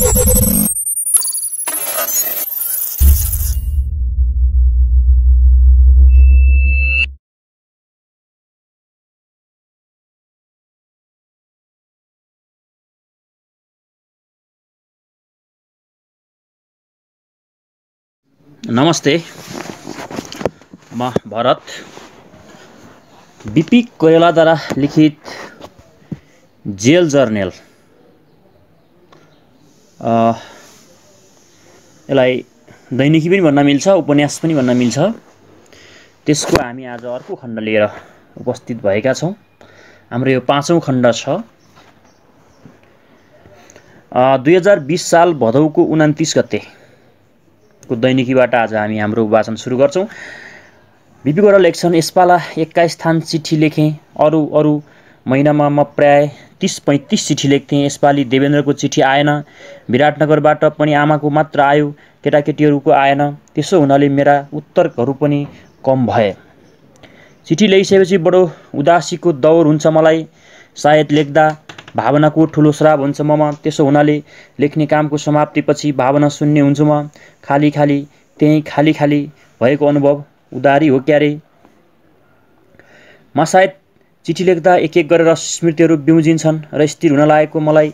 नमस्ते, म भरत। बीपी कोइरालाद्वारा लिखित जेल जर्नल, यसलाई दैनिकी पनि भन्न मिल्छ, उपन्यास पनि भन्न मिल्छ। त्यसको हामी आज अर्को खण्ड लिएर उपस्थित भएका छौँ। हाम्रो यो 5औं खण्ड छ। 2020 साल भदौको 29 गते को दैनिकीबाट आज हामी हाम्रो वाचन सुरु गर्छौँ। बीपी कोइराला लेख्छन्, यसपाला 21 थान चिठी लेखेँ। अरू महिनामा म प्राय 30-35 चिठी लेख्थेँ। यसपालि देवेन्द्रको चिठी आएन। विराटनगरबाट पनि आमाको मात्र आयो, केटाकेटीहरूको आएन। त्यसो हुनाले मेरा उत्तरहरू पनि कम भए। चिठी लेखिसकेपछि बडो उदासीको दौर हुन्छ मलाई। सायद लेख्दा भावनाको ठुलो श्राप हुन्छ ममा। त्यसो हुनाले लेख्ने कामको समाप्तिपछि भावना शून्य हुन्छु म। खाली खाली, त्यही खाली खाली भएको अनुभव उदारी हो क्यारे। म सायद चिठी लेख्दा एक एक गरेर स्मृतिहरू बिउजिन्छन् र स्थिर हुन लागेको मलाई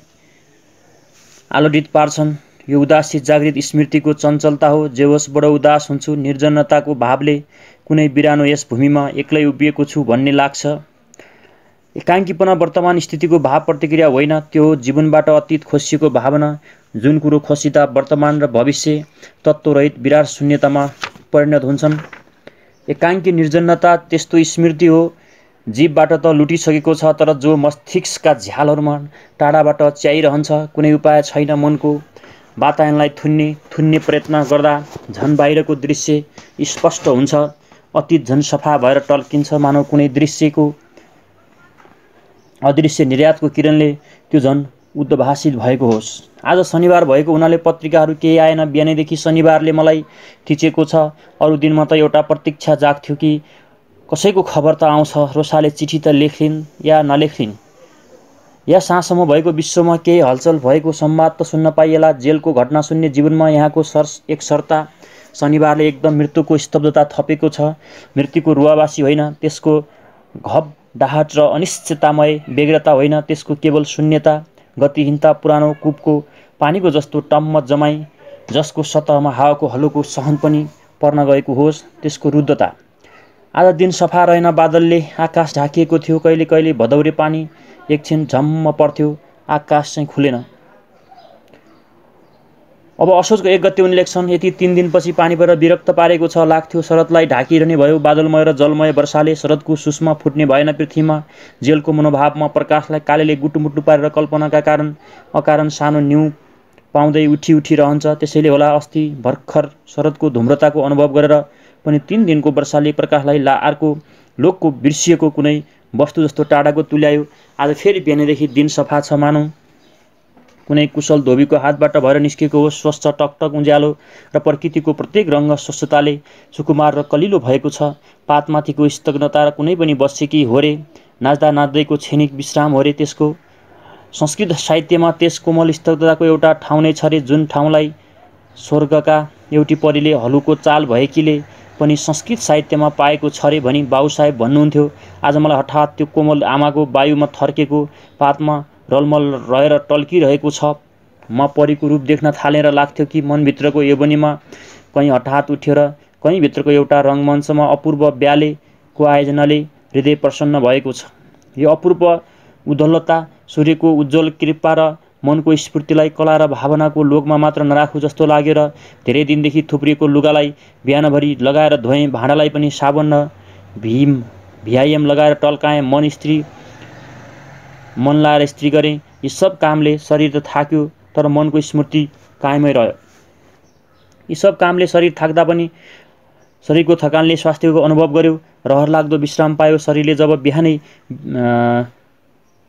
आलोडित पार्छन्। यो उदासी जागृत स्मृतिको चञ्चलता हो। जे होस्, बडो उदास हुन्छु। निर्जनताको भावले कुनै बिरानो यस भूमिमा एक्लै उभिएको छु भन्ने लाग्छ। एकाङ्कीपना वर्तमान स्थितिको भाव प्रतिक्रिया होइन, त्यो जीवनबाट अतीत खोसिएको भावना। जुन कुरो खोसिँदा वर्तमान र भविष्य तत्त्वरहित विराट शून्यतामा परिणत हुन्छन्। एकाङ्की निर्जनता त्यस्तो स्मृति हो। जीवबाट त लुटिसकेको छ, तर जो मस्तिष्कका झ्यालहरूमा टाढाबाट च्याइरहन्छ। कुनै उपाय छैन मनको वातायनलाई थुन्ने प्रयत्न गर्दा झन् बाहिरको दृश्य स्पष्ट हुन्छ। अतीत झन् सफा भएर टल्किन्छ, मानव कुनै दृश्यको अदृश्य निर्यातको किरणले त्यो झन् उद्भासित भएको होस्। आज शनिबार भएको हुनाले पत्रिकाहरू केही आएन। बिहानैदेखि शनिबारले मलाई थिचेको छ। अरू दिनमा त एउटा प्रतीक्षा जाग्थ्यो कि कसैको खबर त आउँछ। रोसाले चिठी त लेख्लिन् या नलेख्लिन्, या साँझसम्म भएको विश्वमा केही हलचल भएको संवाद त सुन्न पाइएला। जेलको घटना शून्य जीवनमा यहाँको एक सर्ता शनिबारले एकदम मृत्युको स्तब्धता थपेको छ। मृत्युको रुवावासी होइन, त्यसको घबडाहट र अनिश्चिततामय व्यग्रता होइन, त्यसको केवल शून्यता, गतिहीनता, पुरानो कुपको पानीको जस्तो टम्म जमाई जसको सतहमा हावाको हलोको सहन पनि पर्न गएको होस्, त्यसको रुद्धता। आज दिन सफा रहेन। बादलले आकाश ढाकिएको थियो। कहिले कहिले भदौरे पानी एकछिन झम्म पर्थ्यो। आकाश चाहिँ खुलेन। अब असोजको 1 गते उनी लेख्छन्, यति 3 दिनपछि पानी परेर विरक्त पारेको छ। लाग्थ्यो शरदलाई ढाकिरहने भयो। बादलमय र जलमय वर्षाले शरदको सुषमा फुट्ने भएन पृथ्वीमा। जेलको मनोभावमा प्रकाशलाई कालेले गुटुमुटु पारेर कल्पनाका कारण अकारण सानो न्यु पाउँदै उठी रहन्छ। त्यसैले होला अस्ति भर्खर शरदको धूम्रताको अनुभव गरेर पनि 3 दिनको वर्षाले प्रकाशलाई अर्को लोकको बिर्सिएको कुनै वस्तु जस्तो टाढाको तुल्यायो। आज फेरि बिहानैदेखि दिन सफा छ, मानौ कुनै कुशल धोबीको हातबाट भएर निस्केको हो। स्वच्छ टकटक उज्यालो र प्रकृतिको प्रत्येक रङ्ग स्वच्छताले सुकुमार र कलिलो भएको छ। पातमाथिको स्तग्नता र कुनै पनि बसेकी होरे नाच्दा नाच्दैको क्षणिक विश्राम होरे। त्यसको संस्कृत साहित्यमा त्यस कोमल स्तब्धताको एउटा ठाउँ नै छ रे, जुन ठाउँलाई स्वर्गका एउटी परीले हलुको चाल भएकीले पनि संस्कृत साहित्यमा पाएको छ रे भनी बाबुसाहेब भन्नुहुन्थ्यो। आज मलाई हठात त्यो कोमल आमाको वायुमा थर्केको पातमा रलमल रहेर टल्किरहेको छ। म परीको रूप देख्न थालेँ र लाग्थ्यो कि मनभित्रको योवनीमा कहीँ हठात उठेर कहीँ भित्रको एउटा रङ्गमञ्चमा अपूर्व ब्यालेको आयोजनाले हृदय प्रसन्न भएको छ। यो अपूर्व उज्ज्वलता सूर्यको उज्जवल कृपा र मनको स्फूर्तिलाई कला र भावनाको लोकमा मात्र नराखु जस्तो लाग्यो र धेरै दिनदेखि थुप्रिएको लुगालाई बिहानभरि लगाएर धोएँ। भाँडालाई पनि साबुन र भिआइएम लगाएर टल्काएँ। मन लाएर स्त्री गरेँ। यी सब कामले शरीर त थाक्यो, तर मनको स्मृति कायमै रह्यो। यी सब कामले शरीर थाक्दा पनि शरीरको थकानले स्वास्थ्यको अनुभव गर्यो। रहर लाग्दो विश्राम पायो शरीरले। जब बिहानै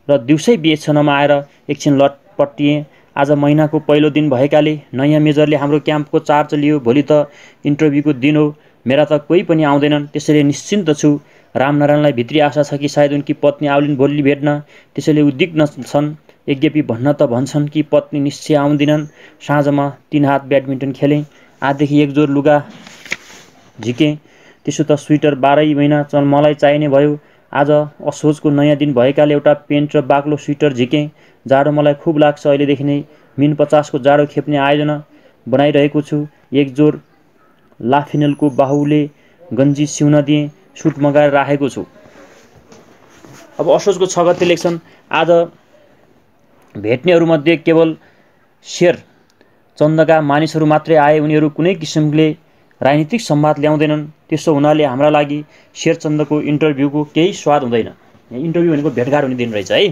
र दिउँसै बिएसनमा आएर एकछिन लटपटिएँ। आज महिनाको पहिलो दिन भएकाले नयाँ मेजरले हाम्रो क्याम्पको चार्ज लियो। भोलि त इन्टरभ्यूको दिन हो। मेरा त कोही पनि आउँदैनन्, त्यसैले निश्चिन्त छु। रामनारायणलाई भित्री आशा छ कि सायद उनकी पत्नी आउलिन् भोलि भेट्न, त्यसैले उद्विग्न छन्। यद्यपि भन्न त भन्छन् कि पत्नी निश्चय आउँदिनन्। साँझमा 3 हात ब्याडमिन्टन खेलेँ। आजदेखि एक जोर लुगा झिकेँ। त्यसो त स्वेटर 12 महिना मलाई चाहिने भयो। आज असोजको नयाँ दिन भएकाले एउटा पेन्ट र बाक्लो स्वेटर झिकेँ। जाडो मलाई खुब लाग्छ। अहिलेदेखि नै -50 को जाडो खेप्ने आयोजना बनाइरहेको छु। एक जोर लाफिनलको बाहुले गन्जी सिउन दिएँ। सुट मगाएर राखेको छु। अब असोजको 6 गते लेख्छन्, आज भेट्नेहरूमध्ये केवल शेर चन्दका मानिसहरू मात्रै आए। उनीहरू कुनै किसिमले राजनीतिक संवाद ल्याउँदैनन्। त्यसो हुनाले हाम्रा लागि शेरचन्दको इन्टरभ्यूको केही स्वाद हुँदैन। इन्टरभ्यू भनेको भेटघाट हुने दिन रहेछ है।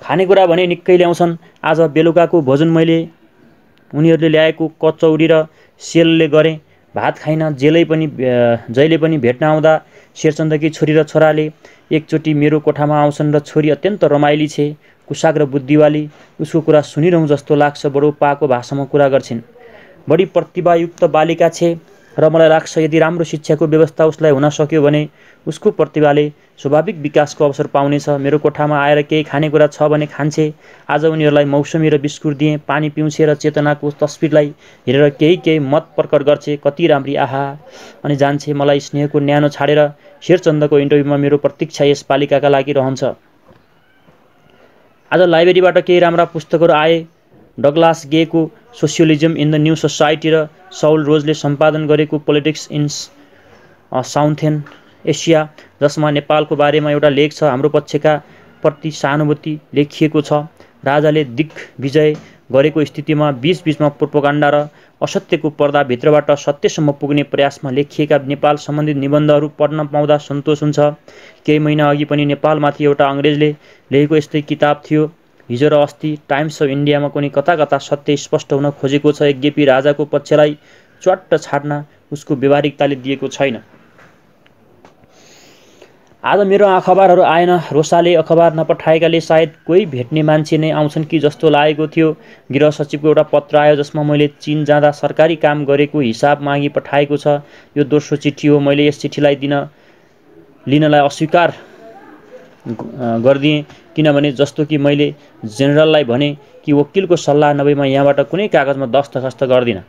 खानेकुरा भने निकै ल्याउँछन्। आज बेलुकाको भोजन मैले उनीहरूले ल्याएको कचौरी र सेलले गरेँ। भात खाइन। जहिले पनि भेट्न आउँदा शेरचन्दकी छोरी र छोराले एकचोटि मेरो कोठामा आउँछन् र छोरी अत्यन्त रमाइली छे, कुसाग र बुद्धिवाली। उसको कुरा सुनिरहँ जस्तो लाग्छ। बडो पाको भाषामा कुरा गर्छिन्। बढी प्रतिभायुक्त बालिका छे र मलाई लाग्छ यदि राम्रो शिक्षाको व्यवस्था उसलाई हुन सक्यो भने उसको प्रतिभाले स्वाभाविक विकासको अवसर पाउनेछ। मेरो कोठामा आएर केही खानेकुरा छ भने खान्छे। आज उनीहरूलाई मौसमी र बिस्कुट दिएँ। पानी पिउँछे र चेतनाको तस्बिरलाई हेरेर केही मत प्रकट गर्छे। कति राम्री आहा अनि जान्छे। मलाई स्नेहको न्यानो छाडेर शेरचन्दको इन्टरभ्यूमा मेरो प्रतीक्षा यस बालिकाका लागि रहन्छ। आज लाइब्रेरीबाट केही राम्रा पुस्तकहरू आए। डगलास गेको socialism in the new society र साउल रोजले सम्पादन गरेको पोलिटिक्स इन साउथर्न एसिया, जसमा नेपालको बारेमा एउटा लेख छ। हाम्रो पक्षका प्रति सहानुभूति लेखिएको छ। राजाले दिग्विजय गरेको स्थितिमा बीचबीचमा प्रोपोगन्डा र असत्यको पर्दाभित्रबाट सत्यसम्म पुग्ने प्रयासमा लेखिएका नेपाल सम्बन्धित निबन्धहरू पढ्न पाउँदा सन्तोष हुन्छ। केही महिना अघि पनि नेपालमाथि एउटा अङ्ग्रेजले लेखेको यस्तै किताब थियो। हिजो र अस्ति टाइम्स अफ इन्डियामा कुनै कता सत्य स्पष्ट हुन खोजेको छ। यद्यपि राजाको पक्षलाई च्वाट्ट छाड्न उसको व्यवहारिकताले दिएको छैन। आज मेरो अखबारहरू आएन। रोसाले अखबार नपठाएकाले सायद कोही भेट्ने मान्छे नै आउँछन् कि जस्तो लागेको थियो। गृह सचिवको एउटा पत्र आयो जसमा मैले चीन जाँदा सरकारी काम गरेको हिसाब मागी पठाएको छ। यो दोस्रो चिठी हो। मैले यस चिठीलाई लिनलाई अस्वीकार गरिदिएँ, किनभने जस्तो कि मैले जेनरललाई भने कि वकिलको सल्लाह नभएमा यहाँबाट कुनै कागजमा दस्तखत गर्दिन।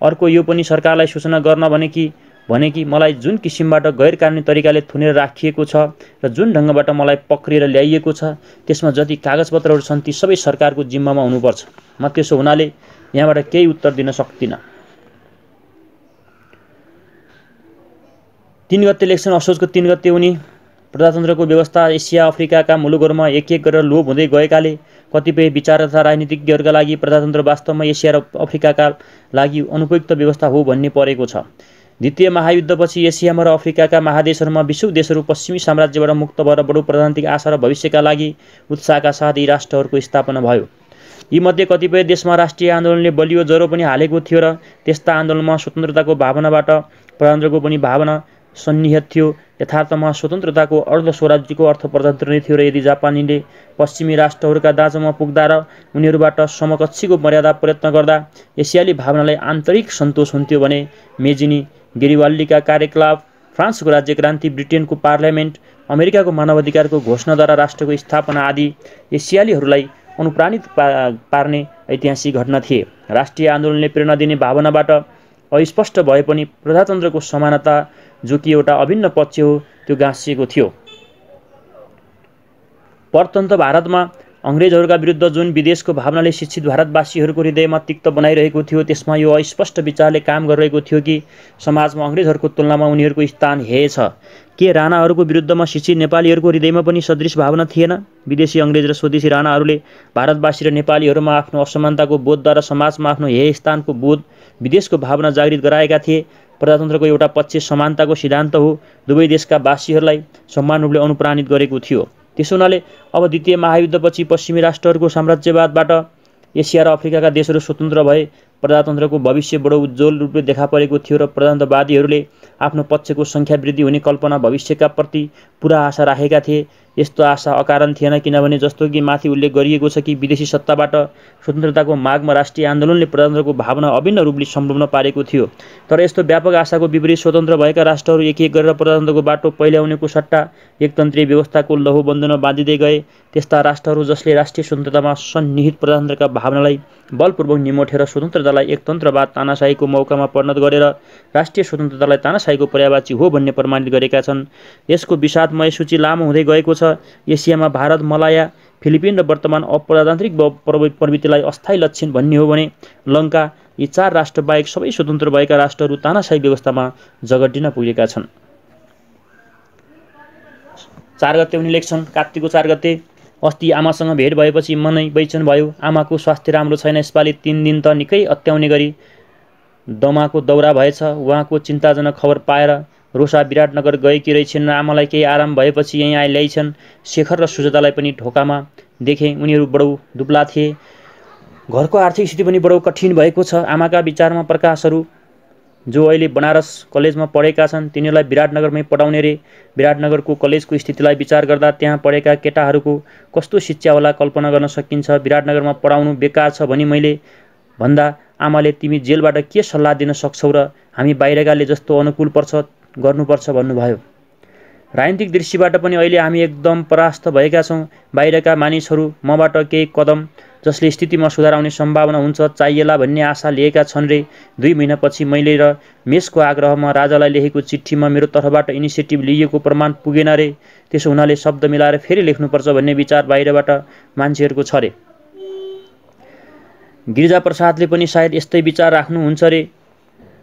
अर्को यो पनि सरकारलाई सूचना गर्न भने कि मलाई जुन किसिमबाट गैरकानुनी तरिकाले थुनेर राखिएको छ र जुन ढङ्गबाट मलाई पक्रिएर ल्याइएको छ त्यसमा जति कागजपत्रहरू छन् ती सबै सरकारको जिम्मामा हुनुपर्छ। म त्यसो हुनाले यहाँबाट केही उत्तर दिन सक्दिनँ। 3 गते लेख्छन्, असोजको 3 गते उनी प्रजातन्त्रको व्यवस्था एसिया अफ्रिकाका मुलुकहरूमा एक गरेर लोप हुँदै गएकाले कतिपय विचार तथा राजनीतिज्ञहरूका लागि प्रजातन्त्र वास्तवमा एसिया र अफ्रिकाका लागि अनुपयुक्त व्यवस्था हो भन्ने परेको छ। द्वितीय महायुद्धपछि एसियामा र अफ्रिकाका महादेशहरूमा विश्व देशहरू पश्चिमी साम्राज्यबाट मुक्त भएर बडो प्रजातान्त्रिक आशा र भविष्यका लागि उत्साहका साथ यी राष्ट्रहरूको स्थापना भयो। यीमध्ये कतिपय देशमा राष्ट्रिय आन्दोलनले बलियो ज्वरो पनि हालेको थियो र त्यस्ता आन्दोलनमा स्वतन्त्रताको भावनाबाट प्रजातन्त्रको पनि भावना सन्निहित थियो। यथार्थमा स्वतन्त्रताको अर्ध स्वराज्यको अर्थ प्रजातन्त्र नै थियो र यदि जापानीले पश्चिमी राष्ट्रहरूका दाँजोमा पुग्दा र उनीहरूबाट समकक्षीको मर्यादा प्रयत्न गर्दा एसियाली भावनालाई आन्तरिक सन्तोष हुन्थ्यो भने मेजिनी, गेरिबाल्डीका कार्यकलाप, फ्रान्सको राज्य क्रान्ति, ब्रिटेनको पार्लियामेन्ट, अमेरिकाको मानवाधिकारको घोषणाद्वारा राष्ट्रको स्थापना आदि एसियालीहरूलाई अनुप्राणित पार्ने ऐतिहासिक घटना थिए। राष्ट्रिय आन्दोलनले प्रेरणा दिने भावनाबाट अस्पष्ट भए पनि प्रजातन्त्रको समानता जो कि एउटा अभिन्न पक्ष हो त्यो गाँसिएको थियो। परतन्त्र भारतमा अङ्ग्रेजहरूका विरुद्ध जुन विदेशको भावनाले शिक्षित भारतवासीहरूको हृदयमा तिक्त बनाइरहेको थियो त्यसमा यो अस्पष्ट विचारले काम गरिरहेको थियो कि समाजमा अङ्ग्रेजहरूको तुलनामा उनीहरूको स्थान हेय छ। के राणाहरूको विरुद्धमा शिक्षित नेपालीहरूको हृदयमा पनि सदृश भावना थिएन? विदेशी अङ्ग्रेज र स्वदेशी राणाहरूले भारतवासी र नेपालीहरूमा आफ्नो असमानताको बोधद्वारा समाजमा आफ्नो हेय स्थानको बोध, विदेशको भावना जागृत गराएका थिए। प्रजातन्त्रको एउटा पक्ष समानताको सिद्धान्त हो, दुवै देशका वासीहरूलाई समान रूपले अनुप्राणित गरेको थियो। त्यसो हुनाले अब द्वितीय महायुद्धपछि पश्चिमी राष्ट्रहरूको साम्राज्यवादबाट एसिया र अफ्रिकाका देशहरू स्वतन्त्र भए प्रजातन्त्रको भविष्य बडो उज्जवल रूपले देखा परेको थियो र प्रजातन्त्रवादीहरूले आफ्नो पक्षको सङ्ख्या वृद्धि हुने कल्पना भविष्यका प्रति पुरा आशा राखेका थिए। यस्तो आशा अकारण थिएन, किनभने जस्तो कि माथि उल्लेख गरिएको छ कि विदेशी सत्ताबाट स्वतन्त्रताको मागमा राष्ट्रिय आन्दोलनले प्रजातन्त्रको भावना अभिन्न रूपले सम्पूर्ण पारेको थियो। तर यस्तो व्यापक आशाको विपरीत स्वतन्त्र भएका राष्ट्रहरू एक एक गरेर प्रजातन्त्रको बाटो पहिल्याउनेको सट्टा एकतन्त्रीय व्यवस्थाको लौहबन्धनमा बाँधिँदै गए। त्यस्ता राष्ट्रहरू जसले राष्ट्रिय स्वतन्त्रतामा सन्निहित प्रजातन्त्रका भावनालाई बलपूर्वक निमोठेर स्वतन्त्रतालाई एकतन्त्रवाद तानाशाहीको मौकामा परिणत गरेर राष्ट्रिय स्वतन्त्रतालाई तानाशाहीको पर्यायवाची हो भन्ने प्रमाणित गरेका छन्। यसको विषादमय सूची लामो हुँदै गएको छ। एसियामा भारत, मलाया, फिलिपिन र वर्तमान अप्रजातान्त्रिक प्रवृत्तिलाई अस्थायी लक्षण भन्ने हो भने लङ्का, यी 4 राष्ट्रबाहेक सबै स्वतन्त्र भएका राष्ट्रहरू तानाशाही व्यवस्थामा जगड्डिन पुगेका छन्। 4 गते उनी लेख्छन्, कार्तिकको 4 गते अस्ति आमासँग भेट भएपछि मनै बैचन भयो। आमाको स्वास्थ्य राम्रो छैन। यसपालि 3 दिन त निकै अत्याउने गरी दमाको दौरा भएछ। उहाँको चिन्ताजनक खबर पाएर रोसा विराटनगर गएकी रहेछन् र आमालाई केही आराम भएपछि यहीँ ल्याइछन्। शेखर र सुजातालाई पनि ढोकामा देखे। उनीहरू बडो दुब्ला थिए। घरको आर्थिक स्थिति पनि बडो कठिन भएको छ। आमाका विचारमा प्रकाशहरू जो अहिले बनारस कलेजमा पढेका छन् तिनीहरूलाई विराटनगरमै पढाउने रे। विराटनगरको कलेजको स्थितिलाई विचार गर्दा त्यहाँ पढेका केटाहरूको कस्तो शिक्षा होला कल्पना गर्न सकिन्छ। विराटनगरमा पढाउनु बेकार छ भनी मैले भन्दा आमाले तिमी जेलबाट के सल्लाह दिन सक्छौ र हामी बाहिरकाले जस्तो अनुकूल गर्नुपर्छ भन्नुभयो। राजनीतिक दृष्टिबाट पनि अहिले हामी एकदम परास्त भएका छौँ। बाहिरका मानिसहरू मबाट केही कदम जसले स्थितिमा सुधार आउने सम्भावना हुन्छ चाहिएला भन्ने आशा लिएका छन् रे। 2 महिनापछि मैले र मेसको आग्रहमा राजालाई लेखेको चिठीमा मेरो तर्फबाट इनिसिएटिभ लिएको प्रमाण पुगेन रे। त्यसो हुनाले शब्द मिलाएर फेरि लेख्नुपर्छ भन्ने विचार बाहिरबाट मान्छेहरूको छ रे। गिरिजाप्रसादले पनि सायद यस्तै विचार राख्नुहुन्छ रे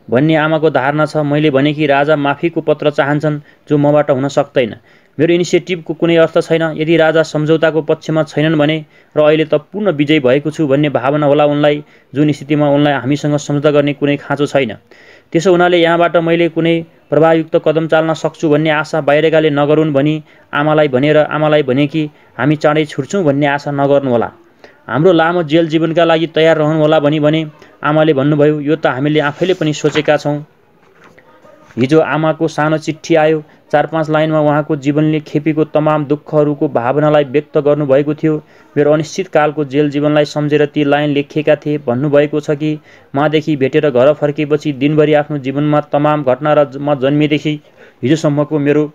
भन्ने आमाको धारणा छ। मैले भने कि राजा माफीको पत्र चाहन्छन् जो मबाट हुन सक्दैन। मेरो इनिसिएटिभको कुनै अर्थ छैन। यदि राजा सम्झौताको पक्षमा छैनन् भने र अहिले त पूर्ण विजयी भएको छु भन्ने भावना होला उनलाई, जुन स्थितिमा उनलाई हामीसँग सम्झौता गर्ने कुनै खाँचो छैन। त्यसो हुनाले यहाँबाट मैले कुनै प्रभावयुक्त कदम चाल्न सक्छु भन्ने आशा बाहिरकाले नगरून् भनी आमालाई भनेर आमालाई भने कि हामी चाँडै छुट्छौँ भन्ने आशा नगर्नुहोला। हाम्रो लामो जेल जीवनका लागि तयार रहनुहोला भनी भने आमाले भन्नुभयो, यो त हामीले आफैले पनि सोचेका छौँ। हिजो आमाको सानो चिठी आयो। 4-5 लाइनमा उहाँको जीवनले खेपेको तमाम दुःखहरूको भावनालाई व्यक्त गर्नुभएको थियो। मेरो अनिश्चित कालको जेल जीवनलाई सम्झेर ती लाइन लेखिएका थिए। भन्नुभएको छ कि मादेखि भेटेर घर फर्केपछि दिनभरि आफ्नो जीवनमा तमाम घटना र म जन्मेदेखि हिजोसम्मको मेरो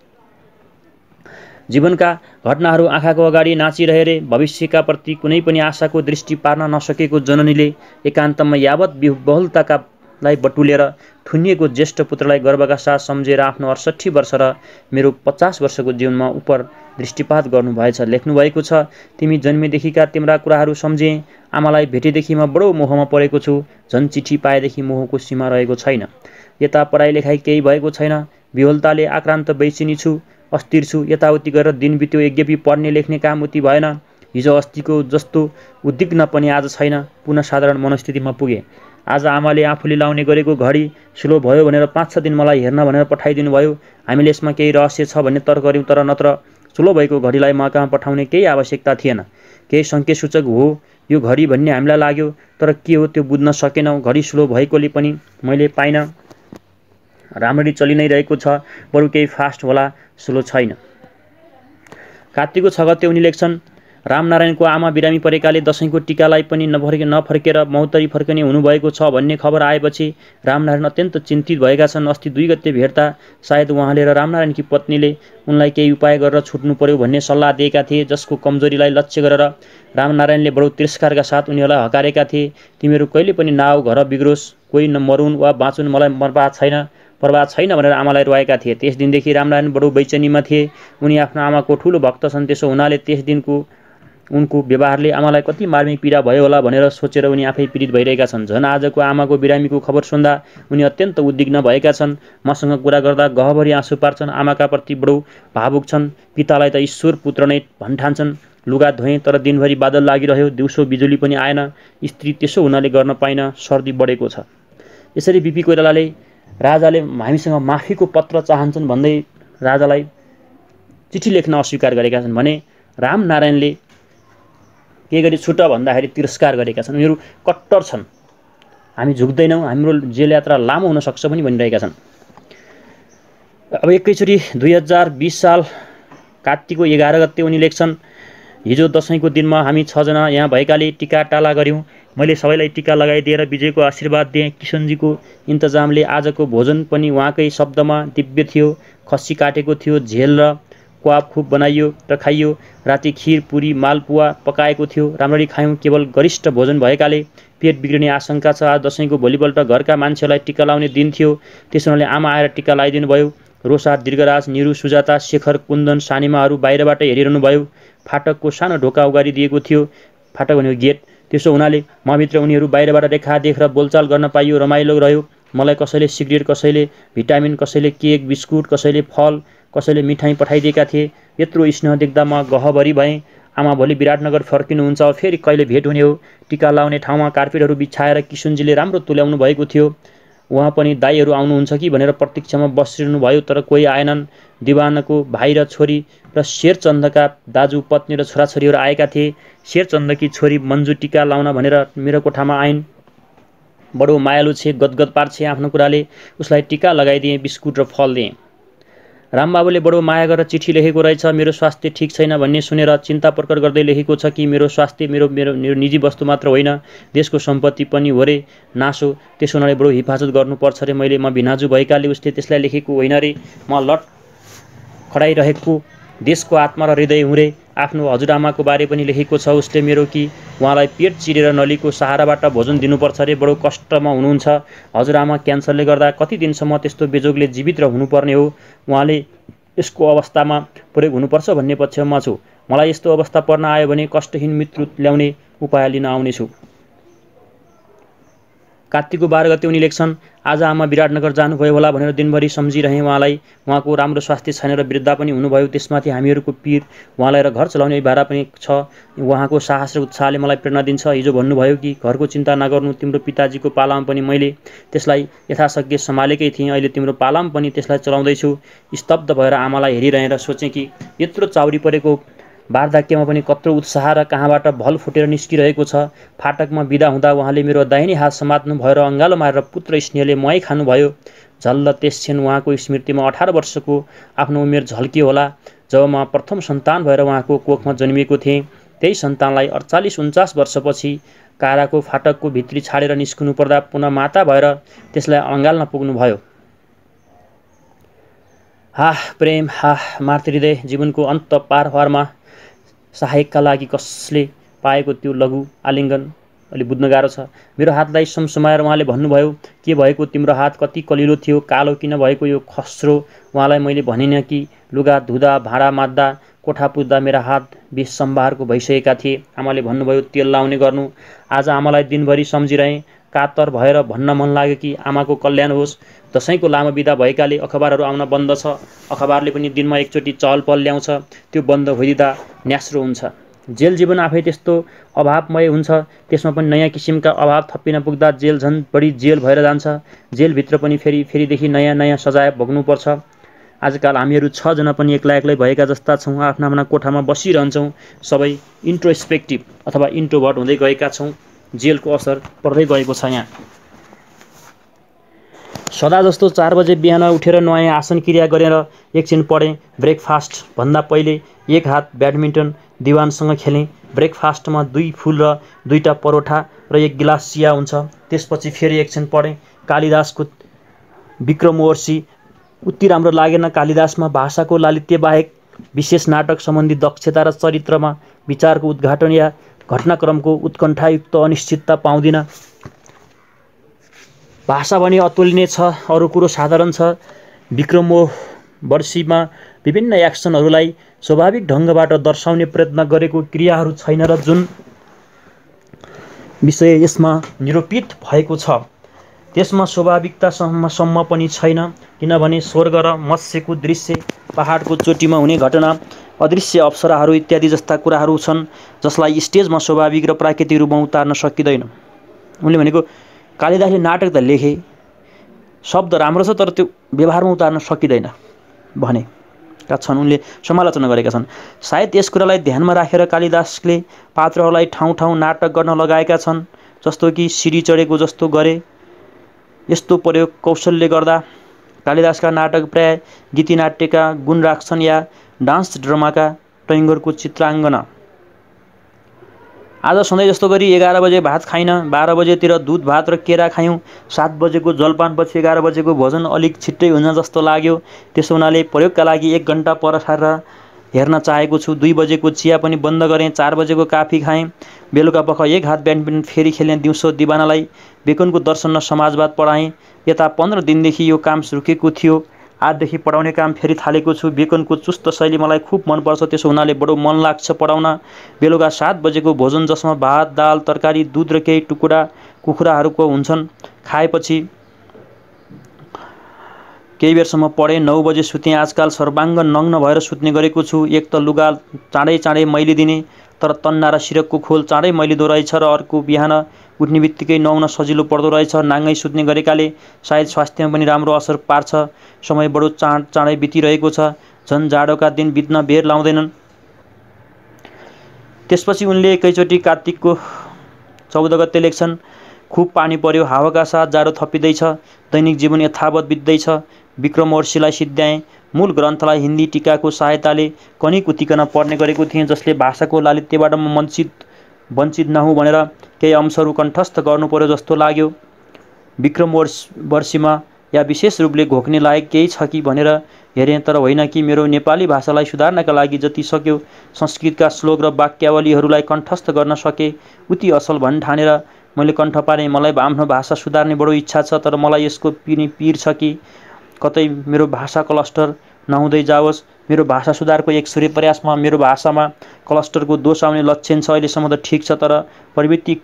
जीवनका घटनाहरू आँखाको अगाडि नाचिरहे रे। भविष्यका प्रति कुनै पनि आशाको दृष्टि पार्न नसकेको जननीले एकान्तमा यावत बहुलतालाई बटुलेर थुनिएको ज्येष्ठ पुत्रलाई गर्वका साथ सम्झेर आफ्नो 68 वर्ष र मेरो 50 वर्षको जीवनमा उपर दृष्टिपात गर्नुभएछ। लेख्नुभएको छ, तिमी जन्मेदेखिका तिम्रा कुराहरू सम्झेँ। आमालाई भेटेदेखि म बडो मोहमा परेको छु। झन् चिठी पाएदेखि मोहको सीमा रहेको छैन। यता पढाइ लेखाइ केही भएको छैन। विह्वलताले आक्रान्त बेचिनी छु। अस्थिर छु। यताउति गरेर दिन बित्यो। यद्यपि पढ्ने लेख्ने काम उति भएन। हिजो अस्तिको जस्तो उद्विग्न पनि आज छैन। पुनः साधारण मनस्थितिमा पुगे। आज आमाले आफूले लाउने गरेको घडी स्लो भयो भनेर 5-6 दिन मलाई हेर्न भनेर पठाइदिनु भयो। हामीले यसमा केही रहस्य छ भन्ने तर्क गर्यौँ, तर नत्र स्लो भएको घडीलाई म कहाँ पठाउने केही आवश्यकता थिएन। केही सङ्केत सूचक हो यो घडी भन्ने हामीलाई लाग्यो, तर के हो त्यो बुझ्न सकेनौँ। घडी स्लो भएकोले पनि मैले पाइनँ। राम्ररी चलि नै रहेको छ। बरु केही फास्ट होला, स्लो छैन। कार्तिकको 6 गते उनी लेख्छन्, रामनारायणको आमा बिरामी परेकाले दशैंको टिकालाई पनि नफर्केर मौतरी फर्कने हुनुभएको छ भन्ने खबर आएपछि रामनारायण अत्यन्त चिन्तित भएका छन्। अस्ति 2 गते भेट्दा सायद उहाँले र रामनारायणकी पत्नीले उनलाई केही उपाय गरेर छुट्नु पर्यो भन्ने सल्लाह दिएका थिए, जसको कमजोरीलाई लक्ष्य गरेर रामनारायणले बडो तिरस्कारका साथ उनीहरूलाई हकारेका थिए। तिमीहरू कहिले पनि नआऊ, घर बिग्रोस्, कोही मरुन् वा बाँचुन्, मलाई परवाह छैन भनेर आमालाई रोएका थिए। त्यस दिनदेखि रामनारायण बडो बैचनीमा थिए। उनी आफ्नो आमाको ठुलो भक्त छन्। त्यसो हुनाले त्यस दिनको उनको व्यवहारले आमालाई कति मार्मिक पीडा भयो होला भनेर सोचेर उनी आफै पीडित भइरहेका छन्। झन् आजको आमाको बिरामीको खबर सुन्दा उनी अत्यन्त उद्विग्न भएका छन्। मसँग कुरा गर्दा गहभरि आँसु पार्छन्। आमाका प्रति बडो भावुक छन्। पितालाई त ईश्वर पुत्र नै भन्ठान्छन्। लुगा धोएँ तर दिनभरि बादल लागिरह्यो। दिउँसो बिजुली पनि आएन। स्त्री त्यसो हुनाले गर्न पाइन। सर्दी बढेको छ। यसरी बिपी कोइरालाले राजाले हामीसँग माफीको पत्र चाहन्छन् भन्दै राजालाई चिठी लेख्न अस्वीकार गरेका छन् भने रामनारायणले के गरी छुट भन्दाखेरि तिरस्कार गरेका छन्। उनीहरू कट्टर छन्। हामी झुक्दैनौँ, हाम्रो जेल यात्रा लामो हुन सक्छ पनि भनिरहेका छन्। अब एकैचोटि 2020 साल कार्तिकको 11 गते उनी लेख्छन्, हिजो दशैंको दिनमा हामी 6 जना यहाँ भएकाले टिका टाला गऱ्यौँ। मैले सबैलाई टिका लगाइदिएर विजयको आशीर्वाद दिएँ। किशनजीको इन्तजामले आजको भोजन पनि उहाँकै शब्दमा दिव्य थियो। खसी काटेको थियो, झेल र क्वाब खुब बनाइयो र खाइयो। राति खिर, पुरी, मालपुवा पकाएको थियो, राम्ररी खायौँ। केवल गरिष्ठ भोजन भएकाले पेट बिग्रिने आशंका छ। आज दशैंको भोलिपल्ट घरका मान्छेहरूलाई टिका लाउने दिन थियो, त्यसो हुनाले आमा आएर टिका लगाइदिनु भयो। रोसा, दीर्घराज, निरु, सुजाता, शेखर, कुन्दन, सानिमाहरू बाहिरबाट हेरिरहनु भयो। फाटकको सानो ढोका उगारिदिएको थियो। फाटक भनेको गेट। त्यसो हुनाले मभित्र उनीहरू बाहिरबाट रेखादेख र बोलचाल गर्न पाइयो। रमाइलो रह्यो। मलाई कसैले सिगरेट, कसैले भिटामिन, कसैले केक, बिस्कुट, कसैले फल, कसैले मिठाई पठाइदिएका थिए। यत्रो स्नेह देख्दा म गहभरी भएँ। आमा भोलि विराटनगर फर्किनुहुन्छ, फेरि कहिले भेट हुने हो। टिका लाउने ठाउँमा कार्पेटहरू बिछाएर किशनजीले राम्रो तुल्याउनु भएको थियो। उहाँ पनि दाईहरू आउनुहुन्छ कि भनेर प्रतीक्षामा बसिरहनु भयो, तर कोही आएनन्। दिवानको भाइ र छोरी र शेरचन्दका दाजु, पत्नी र छोराछोरीहरू आएका थिए। शेरचन्दकी छोरी मन्जु टिका लाउन भनेर मेरो कोठामा आइन्। बडो मायालु छे, गदगद पार्छे आफ्नो कुराले। उसलाई टिका लगाइदिएँ, बिस्कुट र फल दिएँ। रामबाबुले बडो माया गरेर चिठी लेखेको रहेछ। मेरो स्वास्थ्य ठिक छैन भन्ने सुनेर चिन्ता प्रकट गर्दै लेखेको छ कि मेरो स्वास्थ्य मेरो मेरो निजी वस्तु मात्र होइन, देशको सम्पत्ति पनि हो रे, नासो। त्यसो हुनाले बडो हिफाजत गर्नुपर्छ रे। मैले म भिनाजु भएकाले उसले त्यसलाई लेखेको होइन रे। म लट खडाइरहेको देशको आत्मा र हृदय हुँ रे। आफ्नो हजुरआमाको बारे पनि लेखेको छ उसले मेरो कि उहाँलाई पेट चिरेर नलीको सहाराबाट भोजन दिनुपर्छ रे। बडो कष्टमा हुनुहुन्छ हजुरआमा। क्यान्सरले गर्दा कति दिनसम्म त्यस्तो बेजोगले जीवित हुनुपर्ने हो। उहाँले यसको अवस्थामा प्रयोग हुनुपर्छ भन्ने पक्षमा छु। मलाई यस्तो अवस्था पर्न आयो भने कष्टहीन मृत्यु ल्याउने उपाय लिन आउनेछु। कार्तिकको 12 गते उनी लेख्छन्, आज आमा विराटनगर जानुभयो होला भनेर दिनभरि सम्झिरहेँ उहाँलाई। उहाँको राम्रो स्वास्थ्य छैन र वृद्धा पनि हुनुभयो। त्यसमाथि हामीहरूको पीर उहाँलाई र घर चलाउने भारा पनि छ। उहाँको साहस र उत्साहले मलाई प्रेरणा दिन्छ। हिजो भन्नुभयो कि घरको चिन्ता नगर्नु, तिम्रो पिताजीको पालामा पनि मैले त्यसलाई यथाशक्य सम्हालेकै थिएँ। अहिले तिम्रो पालामा पनि त्यसलाई चलाउँदैछु। स्तब्ध भएर आमालाई हेरिरहेर सोचेँ कि यत्रो चाउरी परेको वार्धक्यमा पनि कत्रो उत्साह र कहाँबाट भल फुटेर निस्किरहेको छ। फाटकमा बिदा हुँदा उहाँले मेरो दाहिने हात समात्नु भयो र अँगालो मारेर पुत्र स्नेहले मै खानुभयो। झल्ल त्यस क्षण उहाँको स्मृतिमा 18 वर्षको आफ्नो उमेर झल्कियो होला, जब म प्रथम सन्तान भएर उहाँको कोखमा जन्मिएको थिएँ। त्यही सन्तानलाई 48-49 वर्षपछि काराको फाटकको भित्री छाडेर निस्कनु पर्दा पुनः माता भएर त्यसलाई अँगाल्न पुग्नुभयो। प्रेम, मातृहृदय, जीवनको अन्त पारवारमा सहायकका लागि कसले पाएको त्यो लघु आलिङ्गन अलि बुझ्न गाह्रो छ। मेरो हातलाई समसमाएर उहाँले भन्नुभयो, के भएको तिम्रो हात, कति कलिलो थियो, कालो किन भएको यो खस्रो। उहाँलाई मैले भनिनँ कि लुगा धुँदा, भाँडा माझ्दा, कोठा पुज्दा मेरा हात बेसम्भारको भइसकेका थिए। आमाले भन्नुभयो तेल लाउने गर्नु। आज आमालाई दिनभरि सम्झिरहेँ। कातर भएर भन्न मन लाग्यो कि आमाको कल्याण होस्। दशैंको लामो बिदा भएकाले अखबारहरू आउन बन्द छ। अखबारले पनि दिनमा एकचोटि चहल पहल ल्याउँछ। त्यो बन्द भइदिँदा न्यास्रो हुन्छ। जेल जीवन आफै त्यस्तो अभावमय हुन्छ। त्यसमा पनि नयाँ किसिमका अभाव थपिन पुग्दा जेल झन् बढी जेल भएर जान्छ। जेलभित्र पनि फेरिदेखि नयाँ नयाँ सजाय भोग्नुपर्छ। आजकल हामीहरू 6 जना पनि एक्लै एक्लै भएका जस्ता छौँ। आफ्ना आफ्ना कोठामा बसिरहन्छौँ। सबै इन्ट्रोस्पेक्टिभ अथवा इन्ट्रोभर्ट हुँदै गएका छौँ। जेलको असर पर्दै गएको छ यहाँ। सदा जस्तो 4 बजे बिहान उठेर नुहाएँ, आसन क्रिया गरेर एकछिन पढेँ। ब्रेकफास्ट भन्दा पहिले एक हात ब्याडमिन्टन दिवानसँग खेलेँ। ब्रेकफास्टमा 2 फुल र 2टा परोठा र 1 गिलास चिया हुन्छ। त्यसपछि फेरि एकछिन पढेँ। कालिदासको विक्रमोर्वशी उति राम्रो लागेन। कालिदासमा भाषाको लालित्य बाहेक विशेष नाटक सम्बन्धी दक्षता र चरित्रमा विचारको उद्घाटन या घटनाक्रमको उत्कण्ठायुक्त अनिश्चितता पाउँदिन। भाषा भने अतुलनीय छ, अरू कुरो साधारण छ। विक्रमोर्वशीमा विभिन्न एक्सनहरूलाई स्वाभाविक ढङ्गबाट दर्शाउने प्रयत्न गरेको क्रियाहरू छैन र जुन विषय यसमा निरूपित भएको छ त्यसमा स्वाभाविकतासम्म पनि छैन। किनभने स्वर्ग र मत्स्यको दृश्य, पहाडको चोटीमा हुने घटना, अदृश्य अप्सराहरू इत्यादि जस्ता कुराहरू छन् जसलाई स्टेजमा स्वाभाविक र प्राकृतिक रूपमा उतार्न सकिँदैन। उनले भनेको कालिदासले नाटक त लेखे, शब्द राम्रो छ, तर त्यो व्यवहारमा उतार्न सकिँदैन भनेका छन्। उनले समालोचना गरेका छन्। सायद यस कुरालाई ध्यानमा राखेर कालिदासले पात्रहरूलाई ठाउँ ठाउँ नाटक गर्न लगाएका छन्। जस्तो कि सिडी चढेको जस्तो गरे। यस्तो प्रयोग कौशलले गर्दा कालिदासका नाटक प्राय गीतिनाट्यका गुण राख्छन् या डान्स ड्रामाका टैगोरको चित्राङ्गना। आज सधैँ जस्तो गरी 11 बजे भात खाइन, 12 बजेतिर दुध भात र केरा खायौँ। 7 बजेको जलपानपछि 11 बजेको भोजन अलिक छिट्टै हुन्छ जस्तो लाग्यो। त्यसो हुनाले प्रयोगका लागि 1 घण्टा पर सारेर हेर्न चाहेको छु। 2 बजेको चिया पनि बन्द गरेँ। 4 बजेको काफी खाएँ। बेलुका पख 1 हात ब्याडमिन्टन फेरि खेलेँ। दिउँसो दिवानालाई बेकनको दर्शन र समाजवाद पढाएँ। यता 15 दिनदेखि यो काम रुकेको थियो। आजदेखि पढाउने काम फेरि थालेको छु। बेकनको चुस्त शैली मलाई खुब मनपर्छ। त्यसो हुनाले बडो मन लाग्छ पढाउन। बेलुका 7 बजेको भोजन जसमा भात, दाल, तरकारी, दूध र केही टुकुरा कुखुराहरूको हुन्छन् खाएपछि केही बेरसम्म पढेँ। 9 बजे सुतेँ। आजकाल सर्वाङ्ग नग्न भएर सुत्ने गरेको छु। एक त लुगा चाँडै चाँडै मैले दिने, तर तन्ना र सिरकको खोल चाँडै मैलिँदो रहेछ र अर्को बिहान उठ्ने बित्तिकै नुहाउन सजिलो पर्दो रहेछ। नाङ्गै सुत्ने गरेकाले सायद स्वास्थ्यमा पनि राम्रो असर पार्छ। समय बडो चाँडै बितिरहेको छ। झन् जाडोका दिन बित्न बेर लाउँदैनन्। त्यसपछि उनले एकैचोटि कार्तिकको 14 गते लेख्छन्, खुब पानी पर्यो, हावाका साथ जाडो थपिँदैछ, दैनिक जीवन यथावत बित्दैछ। विक्रमोर्वशीलाई सिद्ध्याएँ। मूल ग्रन्थलाई हिन्दी टीकाको सहायताले कनिकुतिकन पढ्ने गरेको थिएँ, जसले भाषाको लालित्यबाट म वञ्चित नहुँ भनेर केही अंशहरू कण्ठस्थ गर्नु पर्यो जस्तो लाग्यो। विक्रमोर्वशीमा या विशेष रूपले घोक्ने लायक केही छ कि भनेर हेरेँ, तर होइन कि मेरो नेपाली भाषालाई सुधार्नका लागि जति सक्यो संस्कृतका श्लोक र वाक्यावलीहरूलाई कण्ठस्थ गर्न सके उति असल भन् ठानेर मैले कण्ठ पारेँ। मलाई आफ्नो भाषा सुधार्ने बडो इच्छा छ, तर मलाई यसको पनि पीर छ कि कतै मेरो भाषा क्लस्टर नहुँदै जाओस्। मेरो भाषा सुधारको एकसुरे प्रयासमा मेरो भाषामा क्लस्टरको दोष आउने लक्षण छ। अहिलेसम्म त ठिक छ, तर प्रवृत्ति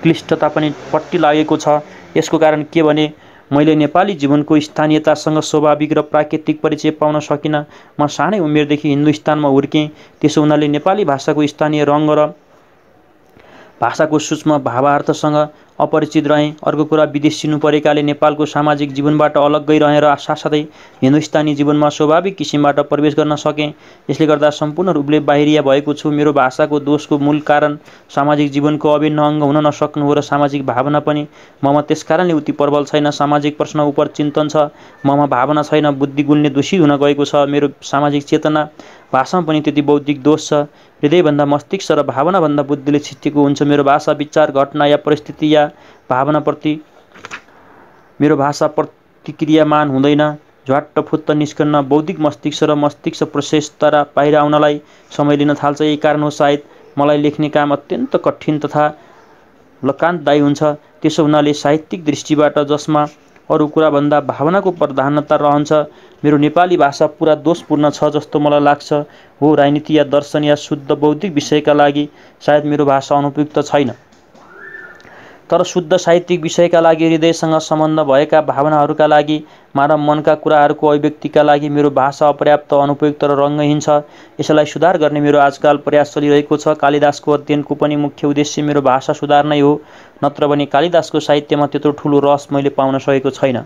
क्लिष्टता पनि पट्टी लागेको छ। यसको कारण के भने मैले नेपाली जीवनको स्थानीयतासँग स्वाभाविक र प्राकृतिक परिचय पाउन सकिनँ। म सानै उमेरदेखि हिन्दुस्तानमा हुर्केँ। त्यसो हुनाले नेपाली भाषाको स्थानीय रङ्ग र भाषाको सूक्ष्म भावार्थसँग अपरिचित रहेँ। अर्को कुरा, विदेश सिनु परेकाले नेपालको सामाजिक जीवनबाट अलग्गै रहेर साथसाथै हिन्दुस्तानी जीवनमा स्वाभाविक किसिमबाट प्रवेश गर्न सकेँ। यसले गर्दा सम्पूर्ण रूपले बाहिरिया भएको छु। मेरो भाषाको दोषको मूल कारण सामाजिक जीवनको अभिन्न अङ्ग हुन नसक्नु हो र सामाजिक भावना पनि ममा त्यसकारणले उति प्रबल छैन। सामाजिक प्रश्न उपर चिन्तन छ, ममा भावना छैन। बुद्धि गुल्ने दूषित हुन गएको छ। मेरो सामाजिक चेतना भाषामा पनि त्यति बौद्धिक दोष छ। हृदयभन्दा मस्तिष्क र भावनाभन्दा बुद्धिले छिटिएको हुन्छ। मेरो भाषा विचार, घटना या परिस्थिति या भावनाप्रति मेरो भाषा प्रतिक्रियामान हुँदैन। झ्वाट्ट फुत्त निस्कन्न बौद्धिक मस्तिष्क र मस्तिष्क प्रोसेसद्वारा बाहिर आउनलाई समय लिन थाल्छ। यही कारण हो सायद मलाई लेख्ने काम अत्यन्त कठिन तथा लकान्तदायी हुन्छ। त्यसो हुनाले साहित्यिक दृष्टिबाट जसमा अरू कुराभन्दा भावनाको प्रधानता रहन्छ, मेरो नेपाली भाषा पुरा दोषपूर्ण छ जस्तो मलाई लाग्छ। हो, राजनीति या दर्शन या शुद्ध बौद्धिक विषयका लागि सायद मेरो भाषा अनुपयुक्त छैन, तर शुद्ध साहित्यिक विषयका लागि, हृदयसँग सम्बन्ध भएका भावनाहरूका लागि, मानव मनका कुराहरूको अभिव्यक्तिका लागि मेरो भाषा अपर्याप्त, अनुपयुक्त र रङ्गहीन छ। यसलाई सुधार गर्ने मेरो आजकाल प्रयास चलिरहेको छ। कालिदासको अध्ययनको पनि मुख्य उद्देश्य मेरो भाषा सुधार नै हो। नत्र भने कालिदासको साहित्यमा त्यत्रो ठुलो रस मैले पाउन सकेको छैन,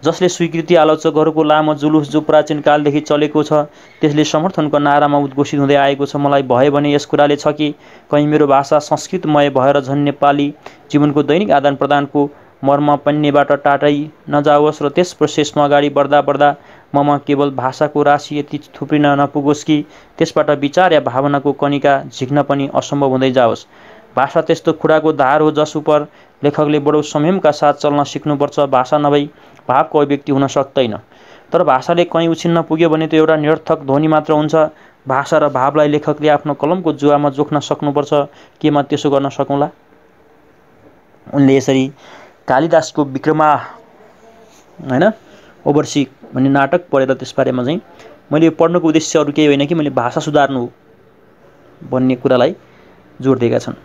जसले स्वीकृति आलोचकहरूको लामो जुलुस जो प्राचीन कालदेखि चलेको छ त्यसले समर्थनको नारामा उद्घोषित हुँदै आएको छ। मलाई भयो भने यस कुराले छ कि कहीँ मेरो भाषा संस्कृतमय भएर झन् नेपाली जीवनको दैनिक आदान प्रदानको मर्म पन्नेबाट टाटै नजाओस् र त्यस प्रोसेसमा अगाडि बढ्दा बढ्दा ममा केवल भाषाको राशि यति थुप्रिन नपुगोस् कि त्यसबाट विचार या भावनाको कणिका झिक्न पनि असम्भव हुँदै जाओस्। भाषा त्यस्तो खुडाको धार हो जस उपर लेखकले बडो संयमका साथ चल्न सिक्नुपर्छ। भाषा नभई भावको अभिव्यक्ति हुन सक्दैन। तर भाषाले कहीँ उछिन्न पुग्यो भने त्यो एउटा निरर्थक ध्वनि मात्र हुन्छ। भाषा र भावलाई लेखकले आफ्नो कलमको जुवामा जोख्न सक्नुपर्छ। के म त्यसो गर्न सकौँला? उनले यसरी कालिदासको विक्रमा ओभरसी भन्ने नाटक पढेर त्यसबारेमा चाहिँ मैले यो पढ्नुको उद्देश्य अरू केही होइन कि मैले भाषा सुधार्नु भन्ने कुरालाई जोड दिएका छन्।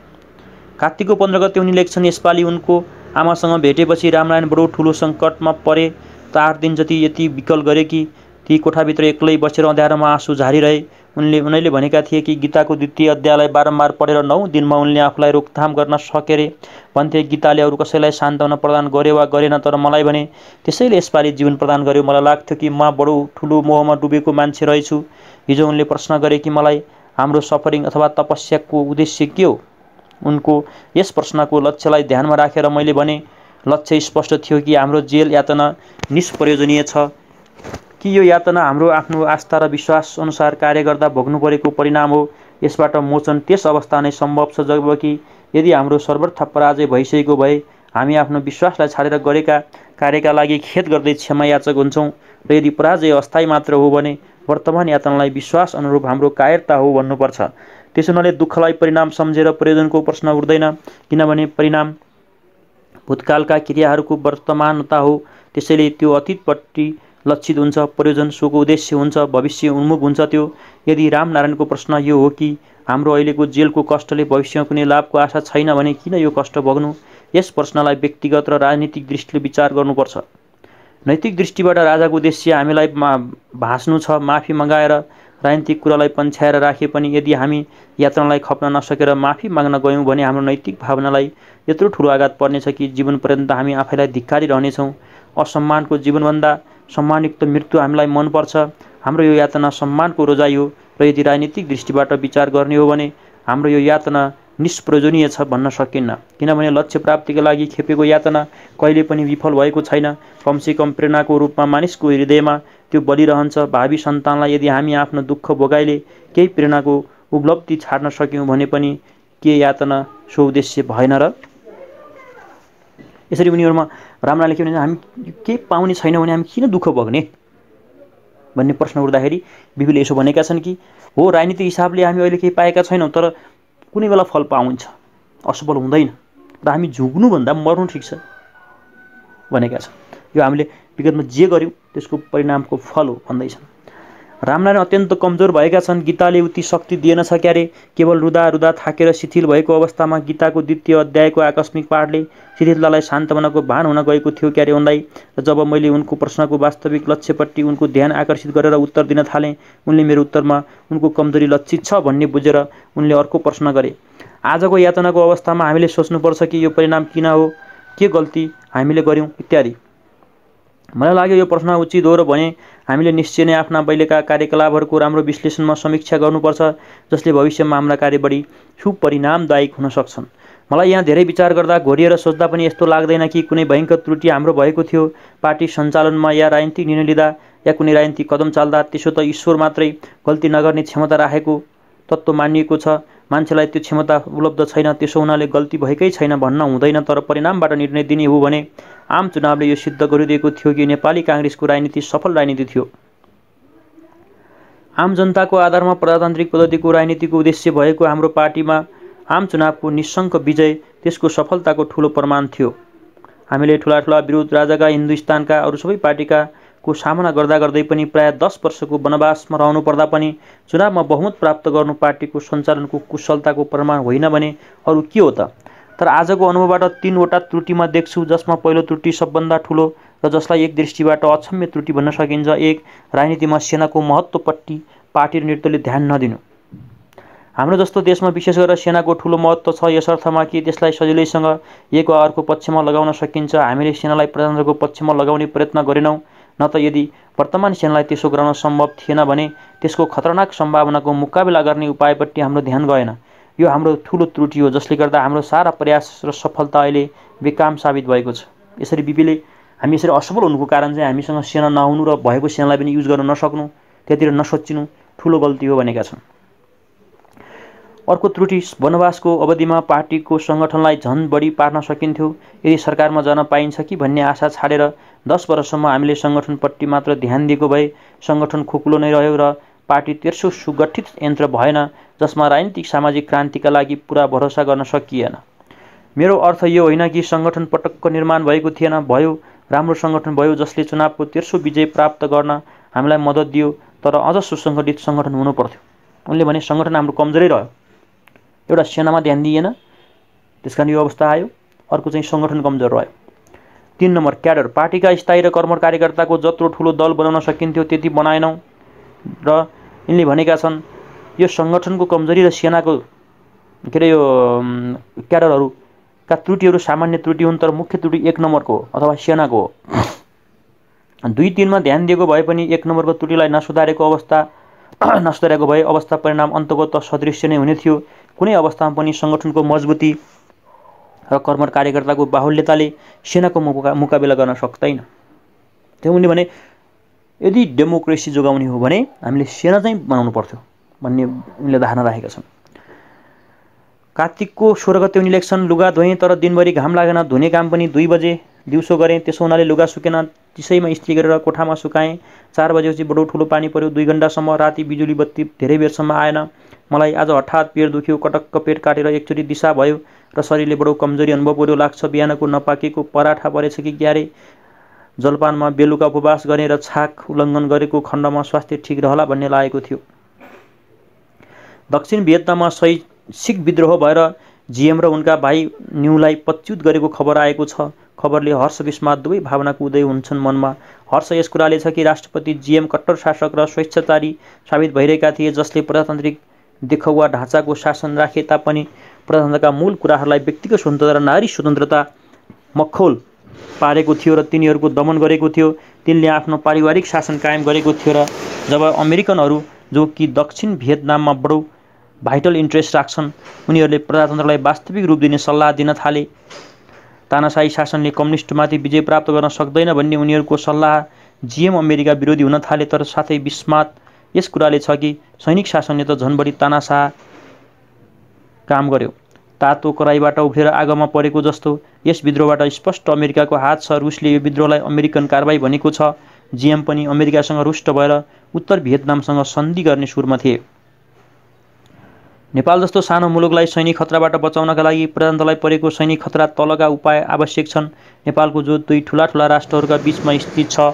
कार्तिकको 15 गते उनी लेख्छन्, यसपालि उनको आमासँग भेटेपछि रामनारायण बडो ठुलो सङ्कटमा परे। त 8 दिन जति यति विकल गरे कि ती कोठाभित्र एक्लै बसेर अँध्यारोमा आँसु झारिरहे। उनले भनेका थिए कि गीताको 2य अध्यायलाई बारम्बार पढेर 9 दिनमा उनले आफूलाई रोकथाम गर्न सके रे। भन्थे गीताले अरू कसैलाई सान्त्वना प्रदान गर्यो वा गरेन, तर मलाई भने त्यसैले यसपालि जीवन प्रदान गर्यो। मलाई लाग्थ्यो कि म बडो ठुलो मोहमा डुबेको मान्छे रहेछु। हिजो उनले प्रश्न गरे कि मलाई हाम्रो सफरिङ अथवा तपस्याको उद्देश्य के हो। उनको यस प्रश्नको लक्ष्यलाई ध्यानमा राखेर मैले भने लक्ष्य स्पष्ट थियो कि हाम्रो जेल यातना निष्प्रयोजनीय छ कि यो यातना हाम्रो आफ्नो आस्था र विश्वास अनुसार कार्य गर्दा भोग्नु परेको परिणाम हो। यसबाट मोचन त्यस अवस्था नै सम्भव छ जबकि यदि हाम्रो सर्वथा पराजय भइसकेको भए हामी आफ्नो विश्वासलाई छाडेर गरेका कार्यका लागि खेद गर्दै क्षमा याचक हुन्छौँ र यदि पराजय अस्थायी मात्र हो भने वर्तमान यातनालाई विश्वास अनुरूप हाम्रो कायरता हो भन्नुपर्छ। त्यसो हुनाले दुःखलाई परिणाम सम्झेर प्रयोजनको प्रश्न उठ्दैन, किनभने परिणाम भूतकालका क्रियाहरूको वर्तमानता हो। त्यसैले त्यो अतीतपट्टि लक्षित हुन्छ, प्रयोजन सोको उद्देश्य हुन्छ, भविष्य उन्मुख हुन्छ। त्यो यदि रामनारायणको प्रश्न यो हो कि हाम्रो अहिलेको जेलको कष्टले भविष्यमा कुनै लाभको आशा छैन भने किन यो कष्ट भोग्नु, यस प्रश्नलाई व्यक्तिगत र राजनीतिक दृष्टिले विचार गर्नुपर्छ। नैतिक दृष्टिबाट राजाको उद्देश्य हामीलाई भाँच्नु छ, माफी मगाएर राजनीतिक कुरालाई पन्छ्याएर राखे पनि यदि हामी यातनालाई खप्न नसकेर माफी माग्न गयौँ भने हाम्रो नैतिक भावनालाई यत्रो ठुलो आघात पर्नेछ कि जीवनपर्यन्त हामी आफैलाई धिक्कारिरहनेछौँ। असम्मानको जीवनभन्दा सम्मानयुक्त मृत्यु हामीलाई मनपर्छ। हाम्रो यो यातना सम्मानको रोजाइ हो र यदि राजनीतिक दृष्टिबाट विचार गर्ने हो भने हाम्रो यो यातना निष्प्रयोजनीय छ भन्न सकिन्न, किनभने लक्ष्य प्राप्तिका लागि खेपेको यातना कहिले पनि विफल भएको छैन। कमसेकम प्रेरणाको रूपमा मानिसको हृदयमा त्यो बलिरहन्छ। भावी सन्तानलाई यदि हामी आफ्नो दुःख भोगाइले केही प्रेरणाको उपलब्धि छाड्न सक्यौँ भने पनि के यातना सो उद्देश्य भएन र? यसरी उनीहरूमा रामनारायणले के भन्छ, हामी केही पाउने छैनौँ भने हामी किन दुःख भोग्ने भन्ने प्रश्न उठ्दाखेरि बिबीले यसो भनेका छन् कि हो, राजनीतिक हिसाबले हामी अहिले केही पाएका छैनौँ, तर कुनै बेला फल पाउँछ, असफल हुँदैन र हामी झुक्नुभन्दा मर्नु ठिक छ भनेका छन्। यो हामीले विगतमा जे गर्यौँ त्यसको परिणामको फल हो भन्दैछन्। रामनारायण अत्यन्त कमजोर भएका छन्। गीताले उति शक्ति दिएन छ क्यारे। केवल रुदा रुदा थाकेर शिथिल भएको अवस्थामा गीताको द्वितीय अध्यायको आकस्मिक पाठले शिथिलतालाई सान्त्वनाको भान हुन गएको थियो क्यारे उनलाई। र जब मैले उनको प्रश्नको वास्तविक लक्ष्यपट्टि उनको ध्यान आकर्षित गरेर उत्तर दिन थालेँ, उनले मेरो उत्तरमा उनको कमजोरी लक्षित छ भन्ने बुझेर उनले अर्को प्रश्न गरे। आजको यातनाको अवस्थामा हामीले सोच्नुपर्छ कि यो परिणाम किन हो, के गल्ती हामीले गर्यौँ इत्यादि। मलाई लाग्यो यो प्रश्न उचित हो र भने हामीले निश्चय नै आफ्ना पहिलेका कार्यकलापहरूको राम्रो विश्लेषणमा समीक्षा गर्नुपर्छ, जसले भविष्यमा हाम्रा कार्य बढी सुपरिणामदायक हुन सक्छन्। मलाई यहाँ धेरै विचार गर्दा, घोरिएर सोच्दा पनि यस्तो लाग्दैन कि कुनै भयङ्कर त्रुटि हाम्रो भएको थियो पार्टी सञ्चालनमा या राजनीतिक निर्णय लिँदा या कुनै राजनीतिक कदम चाल्दा। त्यसो त ईश्वर मात्रै गल्ती नगर्ने क्षमता राखेको तत्त्व मानिएको छ। मान्छेलाई त्यो क्षमता उपलब्ध छैन, त्यसो हुनाले गल्ती भएकै छैन भन्न हुँदैन। तर परिणामबाट निर्णय दिने हो भने आम चुनावले यो सिद्ध गरिदिएको थियो कि नेपाली काङ्ग्रेसको राजनीति सफल राजनीति थियो। आम जनताको आधारमा प्रजातान्त्रिक पद्धतिको राजनीतिको उद्देश्य भएको हाम्रो पार्टीमा आम चुनावको निशङ्क विजय त्यसको सफलताको ठूलो प्रमाण थियो। हामीले ठुला ठुला विरोध राजाका हिन्दुस्तानका अरू सबै पार्टीका को सामना गर्दा गर्दै पनि प्राय 10 वर्षको वनवासमा रहनु पर्दा पनि चुनावमा बहुमत प्राप्त गर्नु पार्टीको सञ्चालनको कुशलताको प्रमाण होइन भने अरू के हो त? तर आजको अनुभवबाट 3 वटा त्रुटिमा देख्छु, जसमा पहिलो त्रुटि सबभन्दा ठुलो र जसलाई एक दृष्टिबाट अक्षम्य त्रुटि भन्न सकिन्छ। 1. राजनीतिमा सेनाको महत्त्वपट्टि पार्टी र नेतृत्वले ध्यान नदिनु। हाम्रो जस्तो देशमा विशेष गरेर सेनाको ठुलो महत्त्व छ, यस अर्थमा कि त्यसलाई सजिलैसँग एक वा अर्को पक्षमा लगाउन सकिन्छ। हामीले सेनालाई प्रजातन्त्रको पक्षमा लगाउने प्रयत्न गरेनौँ, न त यदि वर्तमान सेनालाई त्यसो गराउन सम्भव थिएन भने त्यसको खतरनाक सम्भावनाको मुकाबिला गर्ने उपायपट्टि हाम्रो ध्यान गएन। यो हाम्रो ठुलो त्रुटि हो, जसले गर्दा हाम्रो सारा प्रयास र सफलता अहिले बेकाम साबित भएको छ। यसरी बिपीले हामी यसरी असफल हुनुको कारण चाहिँ हामीसँग सेना नहुनु र भएको सेनालाई पनि युज गर्न नसक्नु, त्यतिर नसोचिनु ठुलो गल्ती हो भनेका छन्। अर्को त्रुटि वनवासको अवधिमा पार्टीको सङ्गठनलाई झन बढी पार्न सकिन्थ्यो यदि सरकारमा जान पाइन्छ कि भन्ने आशा छाडेर 10 वर्षसम्म हामीले सङ्गठनपट्टि मात्र ध्यान दिएको भए सङ्गठन खोकुलो नै रह्यो र पार्टी तेर्सो सुगठित यन्त्र भएन जसमा राजनीतिक सामाजिक क्रान्तिका लागि पुरा भरोसा गर्न सकिएन। मेरो अर्थ यो होइन कि सङ्गठन पटक्क निर्माण भएको थिएन, भयो, राम्रो सङ्गठन भयो जसले चुनावको तेर्सो विजय प्राप्त गर्न हामीलाई मद्दत दियो, तर अझ सुसङ्गठित सङ्गठन हुनु पर्थ्यो। उनले भने सङ्गठन हाम्रो कमजोरै रह्यो, एउटा सेनामा ध्यान दिएन, त्यसकारण यो अवस्था आयो। अर्को चाहिँ सङ्गठन कमजोर रह्यो। 3 नम्बर क्याडर। पार्टीका स्थायी र कर्मठ कार्यकर्ताको जत्रो ठुलो दल बनाउन सकिन्थ्यो त्यति बनाएनौँ र यिनले भनेका छन् यो सङ्गठनको कमजोरी र सेनाको यो क्याडरहरूका त्रुटिहरू सामान्य त्रुटि हुन्, तर मुख्य त्रुटि 1 नम्बरको हो अथवा सेनाको हो। 2-3मा ध्यान दिएको भए पनि 1 नम्बरको त्रुटिलाई नसुधारेको भए अवस्था परिणाम अन्तको त सदृश्य नै हुने थियो। कुनै अवस्थामा पनि सङ्गठनको मजबुती र कर्मठ कार्यकर्ताको बाहुल्यताले सेनाको मुकाबिला गर्न सक्दैन। त्यो उनले भने यदि डेमोक्रेसी जोगाउने हो भने हामीले सेना चाहिँ बनाउनु पर्थ्यो भन्ने उनले धारणा राखेका छन्। कार्तिकको 16 गते उनी इलेक्सन लुगा धोएँ तर दिनभरि घाम लागेन, धुने काम पनि 2 बजे दिउँसो गरेँ, त्यसो हुनाले लुगा सुकेन, चिसैमा इस्त्री गरेर कोठामा सुकाएँ। 4 बजेपछि बडो ठुलो पानी पर्यो, 2 घण्टासम्म। राति बिजुली बत्ती धेरै बेरसम्म आएन। मलाई आज हठात पेट दुख्यो, कटक्क पेट काटेर एकचोटि दिशा भयो र शरीरले बडो कमजोरी अनुभव गर्यो लाग्छ। बिहानको नपाकेको पराठा परेछ कि क्यारे। जलपानमा बेलुका उपवास गरेँ र छाक उल्लङ्घन गरेको खण्डमा स्वास्थ्य ठिक रहला भन्ने लागेको थियो। दक्षिण भियतनाममा शैक्षिक विद्रोह भएर जीएम र उनका भाइ न्यूलाई पदच्युत गरेको खबर आएको छ। खबरले हर्ष विस्मात दुवै भावनाको उदय हुन्छन् मनमा। हर्ष यस कुराले छ कि राष्ट्रपति जीएम कट्टर शासक र स्वेच्छाचारी साबित भइरहेका थिए, जसले प्रजातान्त्रिक देखौवा ढाँचाको शासन राखे तापनि प्रजातन्त्रका मूल कुराहरूलाई व्यक्तिगत स्वतन्त्रता र नारी स्वतन्त्रता मखौल पारेको थियो र तिनीहरूको दमन गरेको थियो। तिनले आफ्नो पारिवारिक शासन कायम गरेको थियो र जब अमेरिकनहरू जो कि दक्षिण भियतनाममा बडो भाइटल इन्ट्रेस्ट राख्छन् उनीहरूले प्रजातन्त्रलाई वास्तविक रूप दिने सल्लाह दिन थाले। तानाशाही शासनले कम्युनिस्टमाथि विजय प्राप्त गर्न सक्दैन भन्ने उनीहरूको सल्लाह जीएम अमेरिका विरोधी हुन थाले। तर साथै विस्मात यस कुराले छ कि सैनिक शासनले त झन् बढी तानाशाह काम गर्यो। तातो कराईबाट उफ्रेर आगोमा परेको जस्तो यस विद्रोहबाट स्पष्ट अमेरिकाको हात छ। रुसले यो विद्रोहलाई अमेरिकन कारबाही भनेको छ। जीएम पनि अमेरिकासँग रुष्ट भएर उत्तर भियतनामसँग सन्धि गर्ने सुरमा थिए। नेपाल जस्तो सानो मुलुकलाई सैनिक खतराबाट बचाउनका लागि प्रजातन्त्रलाई परेको सैनिक खतरा तलका उपाय आवश्यक छन्। नेपालको जो 2 ठुला राष्ट्रहरूका बीचमा स्थित छ,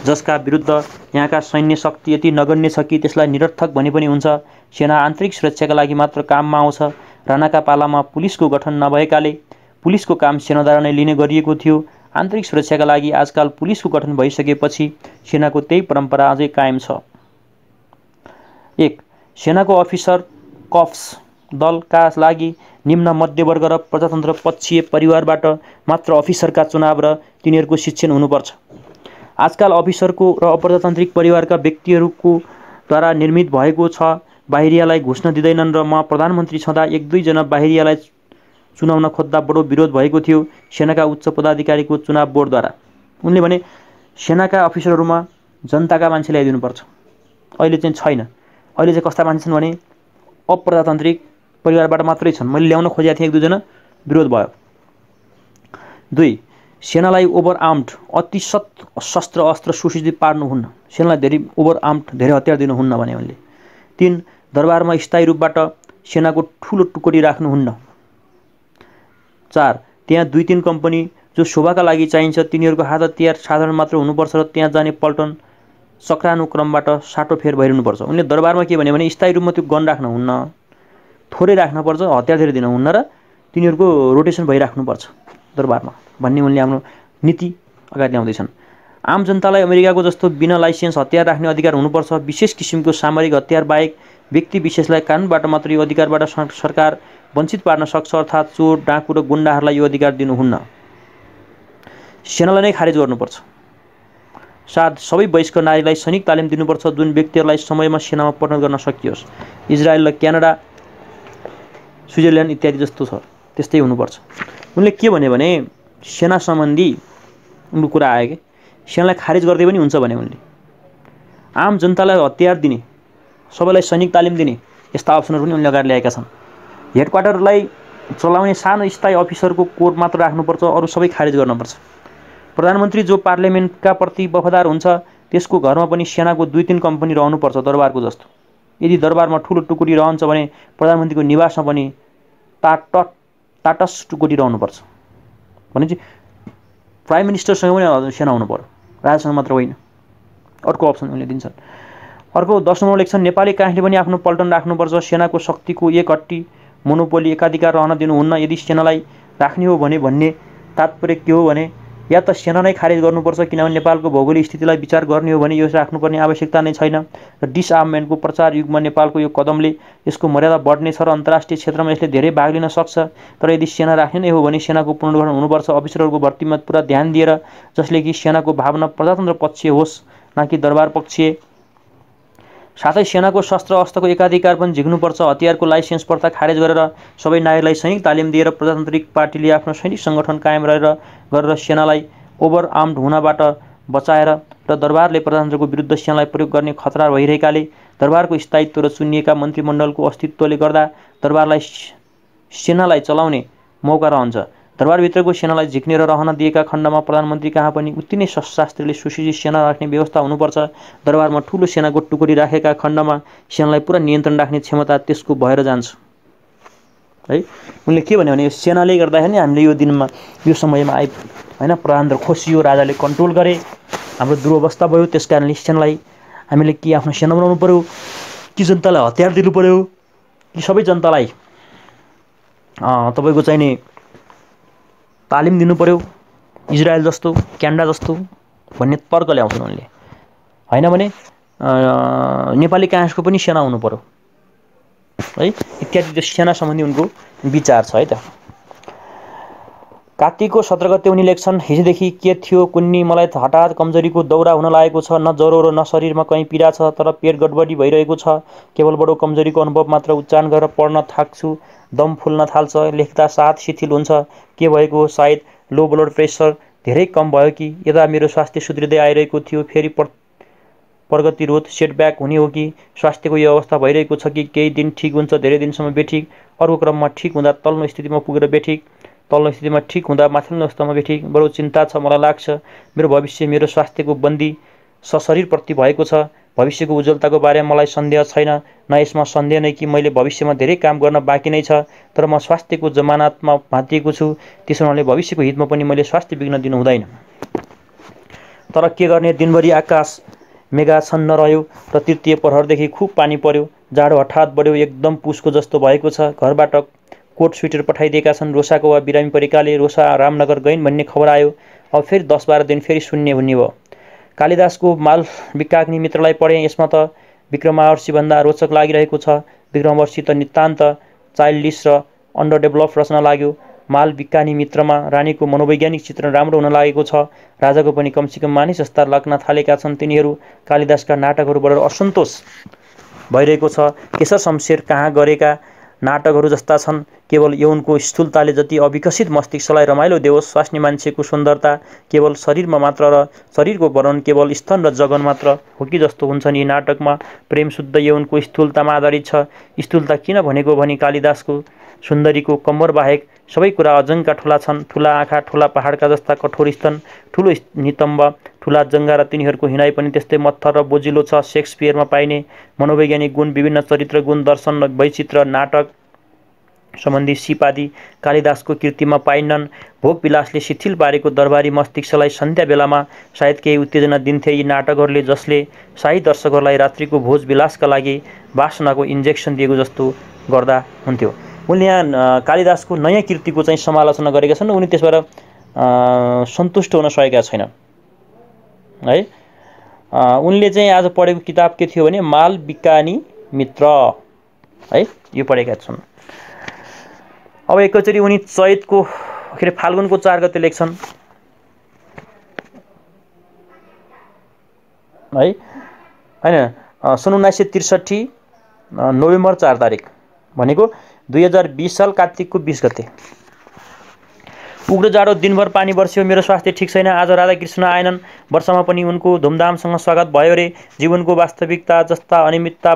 जसका विरुद्ध यहाँका सैन्य शक्ति यति नगण्य छ कि त्यसलाई निरर्थक भने पनि हुन्छ। सेना आन्तरिक सुरक्षाका लागि मात्र काममा आउँछ। राणाका पालामा पुलिसको गठन नभएकाले पुलिसको काम सेनाद्वारा नै लिने गरिएको थियो। आन्तरिक सुरक्षाका लागि आजकाल पुलिसको गठन भइसकेपछि सेनाको त्यही परम्परा अझै कायम छ। 1. सेनाको अफिसर कप्स दलका लागि निम्न मध्यवर्ग र प्रजातन्त्र पक्षीय परिवारबाट मात्र अफिसरका चुनाव र तिनीहरूको शिक्षण हुनुपर्छ। आजकाल अफिसरको र अप्रजातान्त्रिक परिवारका व्यक्तिहरूको द्वारा निर्मित भएको छ। बाहिरियालाई घुस्न दिँदैनन् र म प्रधानमन्त्री छँदा 1-2 जना बाहिरियालाई चुनाउन खोज्दा बडो विरोध भएको थियो सेनाका उच्च पदाधिकारीको चुनाव बोर्डद्वारा। उनले भने सेनाका अफिसरहरूमा जनताका मान्छे ल्याइदिनुपर्छ। अहिले चाहिँ छैन। अहिले चाहिँ कस्ता मान्छे छन् भने अप्रजातान्त्रिक परिवारबाट मात्रै छन्। मैले ल्याउन खोजेको थिएँ, 1-2 जना विरोध भयो। 2. सेनालाई ओभर आर्म्ड अति शस्त्र अस्त्र सुसज्जित पार्नुहुन्न। सेनालाई धेरै ओभर आर्म्ड धेरै हतियार दिनुहुन्न भने उनले। 3. दरबारमा स्थायी रूपबाट सेनाको ठुलो टुकडी राख्नुहुन्न। 4. त्यहाँ 2-3 कम्पनी जो शोभाका लागि चाहिन्छ तिनीहरूको हात हतियार साधारण मात्र हुनुपर्छ र त्यहाँ जाने पल्टन चक्रानुक्रमबाट साटोफेर भइरहनुपर्छ। उनले दरबारमा के भने स्थायी रूपमा त्यो गन राख्नुहुन्न, थोरै राख्नुपर्छ, हतियार धेरै दिनुहुन्न र तिनीहरूको रोटेसन भइराख्नुपर्छ दरबारमा भन्ने उनले आफ्नो नीति अगाडि ल्याउँदैछन्। आम जनतालाई अमेरिकाको जस्तो बिना लाइसेन्स हतियार राख्ने अधिकार हुनुपर्छ। विशेष किसिमको सामरिक हतियार बाहेक व्यक्ति विशेषलाई कानुनबाट मात्र यो अधिकारबाट सरकार वञ्चित पार्न सक्छ, अर्थात् चोर डाकु र गुण्डाहरूलाई यो अधिकार दिनुहुन्न। सेनालाई नै खारेज गर्नुपर्छ। 7. सबै वयस्क नारीलाई सैनिक तालिम दिनुपर्छ जुन व्यक्तिहरूलाई समयमा सेनामा परिणत गर्न सकियोस्। इजरायल र क्यानाडा, स्विजरल्यान्ड इत्यादि जस्तो छ त्यस्तै हुनुपर्छ। उनले के भने सेना सम्बन्धी उनको कुरा आयो कि सेनालाई खारेज गर्दै पनि हुन्छ भने उनले आम जनतालाई हतियार दिने, सबैलाई सैनिक तालिम दिने यस्ता अप्सनहरू पनि उनले अगाडि ल्याएका छन्। हेडक्वार्टरलाई चलाउने सानो स्थायी अफिसरको कोर मात्र राख्नुपर्छ, अरू सबै खारेज गर्नुपर्छ। प्रधानमन्त्री जो पार्लियामेन्टका प्रति वफादार हुन्छ त्यसको घरमा पनि सेनाको 2-3 कम्पनी रहनुपर्छ दरबारको जस्तो। यदि दरबारमा ठुलो टुकडी रहन्छ भने प्रधानमन्त्रीको निवासमा पनि टाटस टुकडी रहनुपर्छ। भनेपछि प्राइम मिनिस्टरसँग पनि सेना हुनु पर्यो, राजासँग मात्र होइन। अर्को अप्सन उनले दिन्छन्। अर्को 10 नम्बर लेख्छन् नेपाली काङ्ग्रेसले पनि आफ्नो पल्टन राख्नुपर्छ। सेनाको शक्तिको एक हट्टी मोनोपोली एकाधिकार रहन दिनुहुन्न। यदि सेनालाई राख्ने हो भने भन्ने तात्पर्य के हो भने या त सेना नै खारेज गर्नुपर्छ किनभने नेपालको भौगोलिक स्थितिलाई विचार गर्ने हो भने यो राख्नुपर्ने आवश्यकता नै छैन र डिसआर्ममेन्टको प्रचार युगमा नेपालको यो कदमले यसको मर्यादा बढ्नेछ र अन्तर्राष्ट्रिय क्षेत्रमा यसले धेरै भाग लिन सक्छ। तर यदि सेना राख्ने नै हो भने सेनाको पुनर्गठन हुनुपर्छ। अफिसरहरूको भर्तीमा पुरा ध्यान दिएर, जसले कि सेनाको भावना प्रजातन्त्र पक्षीय होस् न कि दरबार पक्षीय। साथै सेनाको शस्त्र अस्त्रको एकाधिकार पनि झिक्नुपर्छ। हतियारको लाइसेन्स प्रथा खारेज गरेर सबै नागरिकलाई सैनिक तालिम दिएर प्रजातान्त्रिक पार्टीले आफ्नो सैनिक सङ्गठन कायम गरेर सेनालाई ओभर आर्म्ड हुनबाट बचाएर र दरबारले प्रजातन्त्रको विरुद्ध सेनालाई प्रयोग गर्ने खतरा भइरहेकाले दरबारको स्थायित्व र चुनिएका मन्त्रीमण्डलको अस्तित्वले गर्दा दरबारलाई सेनालाई चलाउने मौका रहन्छ। दरबारभित्रको सेनालाई झिक्ने र रहन दिएका खण्डमा प्रधानमन्त्री कहाँ पनि उति नै शस्त्रास्त्रले सुसज्जित सेना राख्ने व्यवस्था हुनुपर्छ। दरबारमा ठूलो सेनाको टुकडी राखेका खण्डमा सेनालाई पुरा नियन्त्रण राख्ने क्षमता त्यसको भएर जान्छ। है, उनले के भन्यो भने सेनाले गर्दाखेरि नि हामीले यो दिनमा यो समयमा हैन प्रधानमन्त्री खोसियो, राजाले कन्ट्रोल गरे, हाम्रो दुरवस्था भयो। त्यसकारणले सेनालाई हामीले कि आफ्नो सेना बनाउनु पर्यो, कि जनतालाई हतियार दिनु पर्यो, कि सबै जनतालाई तपाईको चाहिँ नि तालिम दिनु पर्यो, इजरायल जस्तो, क्यानाडा जस्तो भन्ने तर्क ल्याउँछन् उनले। हैन भने नेपाली काङ्ग्रेसको पनि सेना हुनु पर्यो है, इत्यादि सेना सम्बन्धी उनको विचार छ है त। कार्तिकको 17 गते उनी लेख्छन्, हिजोदेखि के थियो कुन्नी, मलाई हठात कमजोरीको दौरा हुन लागेको छ। न ज्वरो र न शरीरमा कहीँ पीडा छ, तर पेट गडबडी भइरहेको छ। केवल बडो कमजोरीको अनुभव मात्र। उच्चारण गरेर पढ्न थाक्छु, दम फुल्न थाल्छ, लेख्दा साथ शिथिल हुन्छ। के भएको हो? सायद लो ब्लड प्रेसर धेरै कम भयो कि? यता मेरो स्वास्थ्य सुध्रिँदै आइरहेको थियो, फेरि प्रगतिरोध सेटब्याक हुने हो कि? स्वास्थ्यको यो अवस्था भइरहेको छ कि केही दिन ठिक हुन्छ, धेरै दिनसम्म बेठिक, अर्को क्रममा ठिक हुँदा तल्लो स्थितिमा पुगेर बेठिक, तल्लो स्थितिमा ठिक हुँदा माथिल्लो अवस्थामा बेठिक। बडो चिन्ता छ, मलाई लाग्छ मेरो भविष्य मेरो स्वास्थ्यको बन्दी सशरीरप्रति भएको छ। भविष्यको उज्जवलताको बारेमा मलाई सन्देह छैन, न यसमा सन्देह नै कि मैले भविष्यमा धेरै काम गर्न बाँकी नै छ, तर म स्वास्थ्यको जमानतमा भाँतिएको छु। त्यसो हुनाले भविष्यको हितमा पनि मैले स्वास्थ्य बिग्न दिनु हुँदैन। तर के गर्ने, दिनभरि आकाश मेघाच्छन्न रह्यो र तृतीय प्रहरदेखि खुब पानी पर्यो। जाडो हठात बढ्यो, एकदम पुसको जस्तो भएको छ। घरबाट कोट स्वेटर पठाइदिएका छन्। रोसाको वा बिरामी परेकाले रोसा रामनगर गइन् भन्ने खबर आयो। अब फेरि 10-12 दिन फेरि शून्य हुने भयो। कालिदासको माल विकाग्नि मित्रलाई पढेँ। यसमा त विक्रमावर्षीभन्दा रोचक लागिरहेको छ। विक्रमावर्षी त नितान्त चाइल्डिस र अन्डर डेभलप रचना लाग्यो। माल विकानी मित्रमा रानीको मनोवैज्ञानिक चित्रण राम्रो हुन लागेको छ। राजाको पनि कमसेकम मानिस जस्ता लाग्न थालेका छन्। तिनीहरू कालिदासका नाटकहरूबाट असन्तोष भइरहेको छ। केशर शमशेर कहाँ गरेका नाटकहरू जस्ता छन्। केवल यौनको स्थूलताले जति अविकसित मस्तिष्कलाई रमाइलो देओस्, स्वास्नी मान्छेको सुन्दरता केवल शरीरमा मात्र र शरीरको वर्णन केवल स्तन र जगन मात्र हो कि जस्तो हुन्छन्। यी नाटकमा प्रेम शुद्ध यौनको स्थूलतामा आधारित छ। स्थूलता किन भनेको भनी कालिदासको सुन्दरीको कम्मर बाहेक सबै कुरा अजङ्का ठुला छन्। ठुला आँखा, ठुला पहाडका जस्ता कठोर स्तन, ठुलो नितम्ब, ठुला जङ्गा र तिनीहरूको हिँडाइ पनि त्यस्तै मत्थर र बोजिलो छ। शेक्सपियरमा पाइने मनोवैज्ञानिक गुण, विभिन्न चरित्र गुण, दर्शन, वैचित्र, नाटक सम्बन्धी सिप आदि कालिदासको कृतिमा पाइनन्। भोग विलासले शिथिल पारेको दरबारी मस्तिष्कलाई सन्ध्या बेलामा सायद केही उत्तेजना दिन्थे यी नाटकहरूले, जसले शाही दर्शकहरूलाई रात्रिको भोज विलासका लागि वासनाको इन्जेक्सन दिएको जस्तो गर्दा हुन्थ्यो। उनले यहाँ कालिदासको नयाँ कृतिको चाहिँ समालोचना गरेका छन्। उनी त्यसबाट सन्तुष्ट हुन सकेका छैनन् है। उनले चाहिँ आज पढेको किताब के थियो भने माल विकानी मित्र है, यो पढेका छन्। अब एकैचोटि उनी चैतको के अरे फाल्गुनको 4 गते लेख्छन् है हैन। सन् 1963 नोभेम्बर 4 तारिक भनेको 2020 साल कार्तिकको 20 गते। उग्र जाडो, दिनभर पानी बर्स्यो। मेरो स्वास्थ्य ठिक छैन। आज राधाकृष्ण आएनन्। वर्षमा पनि उनको धुमधामसँग स्वागत भयो रे। जीवनको वास्तविकता जस्ता अनियमितता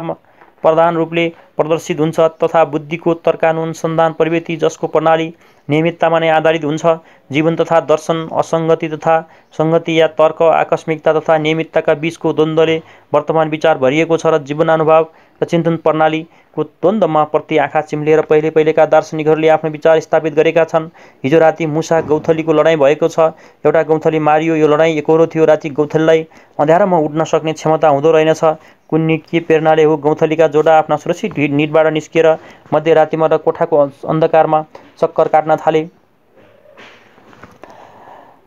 प्रधान रूपले प्रदर्शित हुन्छ, तथा बुद्धिको तर्कानुसन्धान प्रवृत्ति जसको प्रणाली नियमिततामा नै आधारित हुन्छ। जीवन तथा दर्शन, असङ्गति तथा सङ्गति या तर्क, आकस्मिकता तथा नियमितताका बीचको द्वन्द्वले वर्तमान विचार भरिएको छ र जीवनानुभव र चिन्तन प्रणालीको द्वन्द्वमा प्रति आँखा चिम्लिएर पहिलेका दार्शनिकहरूले आफ्नो विचार स्थापित गरेका छन्। हिजो राति मुसा गौथलीको लडाईँ भएको छ। एउटा गौथली मारियो। यो लडाईँ एकोहोरो थियो। राति गौथलीलाई अँध्यारोमा उड्न सक्ने क्षमता हुँदो रहेनछ। कुन्नी के प्रेरणाले हो? गौथलीका जोडा आफ्ना सुरक्षित निडबाट निस्किएर मध्यरातिमा र कोठाको अन्धकारमा चक्कर काट्न थाले।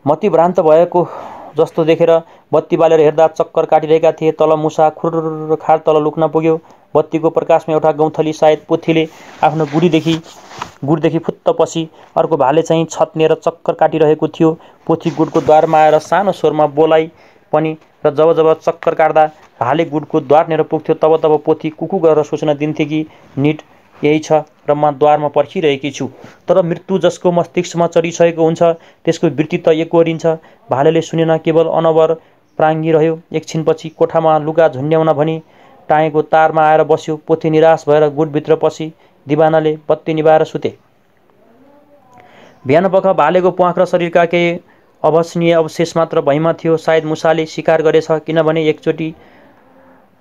मतिभ्रान्त भएको जस्तो देखेर बत्ती बालेर हेर्दा चक्कर काटिरहेका थिए। तल मुसा खुर्र खार तल लुक्न पुग्यो। बत्तीको प्रकाशमा एउटा गौथली, सायद पोथीले आफ्नो गुडदेखि फुत्त पछि अर्को भाले चाहिँ छत्नेर चक्कर काटिरहेको थियो। पोथी गुडको द्वारमा आएर सानो स्वरमा बोलाइ पनि, र जब चक्कर काट्दा भाले गुडको द्वारनेर पुग्थ्यो तब पोथी कुकु गरेर सूचना दिन्थे कि निट यही छ र म द्वारमा पर्खिरहेकी छु। तर मृत्यु जसको मस्तिष्कमा चढिसकेको हुन्छ त्यसको वृत्ति त एकोहोरिन्छ। भालेले सुनेन, केवल अनवर प्राङ्गिरह्यो। एकछिनपछि कोठामा लुगा झुन्ड्याउन भनी टाँगेको तारमा आएर बस्यो। पोथी निराश भएर गुटभित्र पसी दिवानाले बत्ती निभाएर सुते। बिहानपख भालेको प्वाख र शरीरका केही अवसनीय अवशेष मात्र भैँमा थियो। सायद मुसाले शिकार गरेछ, किनभने एकचोटि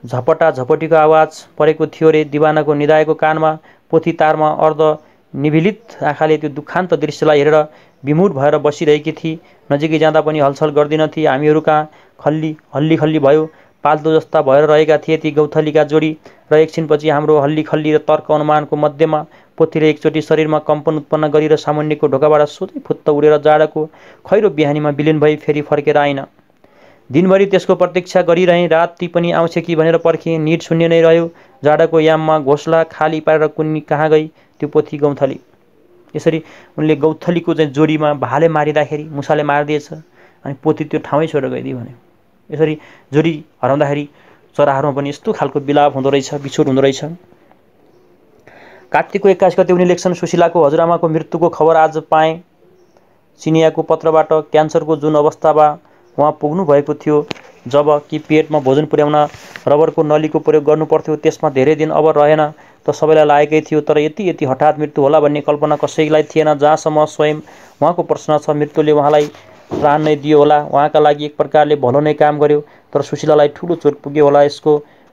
झपटा झपटीको आवाज परेको थियो रे। दिवानाको निदाएको कानमा पोथी तारमा अर्ध निभिलित आँखाले त्यो दुखान्त दृश्यलाई हेरेर विमूढ भएर बसिरहेकी थिए। नजिकै जाँदा पनि हलचल गर्दिनथे। हामीहरू कहाँ हल्ली खल्ली भयो। पाल्तो जस्ता भएर रहेका थिए ती गौथलीका जोडी र एकछिनपछि हाम्रो हल्ली खल्ली र तर्क अनुमानको मध्यमा पोथीले एकचोटि शरीरमा कम्पन उत्पन्न गरेर सामुन्नेको ढोकाबाट सोधै फुत्त उडेर जाडोको खैरो बिहानीमा विलिन भई फेरि फर्केर आइन। दिनभरि त्यसको प्रतीक्षा गरिरहेँ। राति पनि आउँछ कि भनेर पर्खेँ। निड शून्य नै रह्यो। जाडोको याममा घोसला खाली पारेर कुन्नी कहाँ गई त्यो पोथी गौथली। यसरी उनले गौथलीको चाहिँ जोडीमा भाले मारिँदाखेरि मुसाले मारिदिएछ अनि पोथी त्यो ठाउँै छोडेर गइदियो भन्यो। यसरी जोडी हराउँदाखेरि चराहरूमा पनि यस्तो खालको विलाप हुँदो रहेछ, बिछोड हुँदो रहेछ। कार्तिकको 21 गते उनी लेख्छन्, सुशीलाको हजुरआमाको मृत्युको खबर आज पाएँ। चिनियाको पत्रबाट क्यान्सरको जुन अवस्थामा उहाँ पुग्नु भएको थियो, जब कि पेटमा भोजन पुर्याउन रबरको नलीको प्रयोग गर्नुपर्थ्यो, त्यसमा धेरै दिन अब रहेन त सबैलाई लागेकै थियो। तर यति हठात मृत्यु होला भन्ने कल्पना कसैलाई थिएन। जहाँसम्म स्वयं उहाँको प्रश्न छ, मृत्युले उहाँलाई प्राण नै दियो होला। उहाँका लागि एक प्रकारले भलो नै काम गर्यो। तर सुशीलालाई ठुलो चोट पुग्यो होला।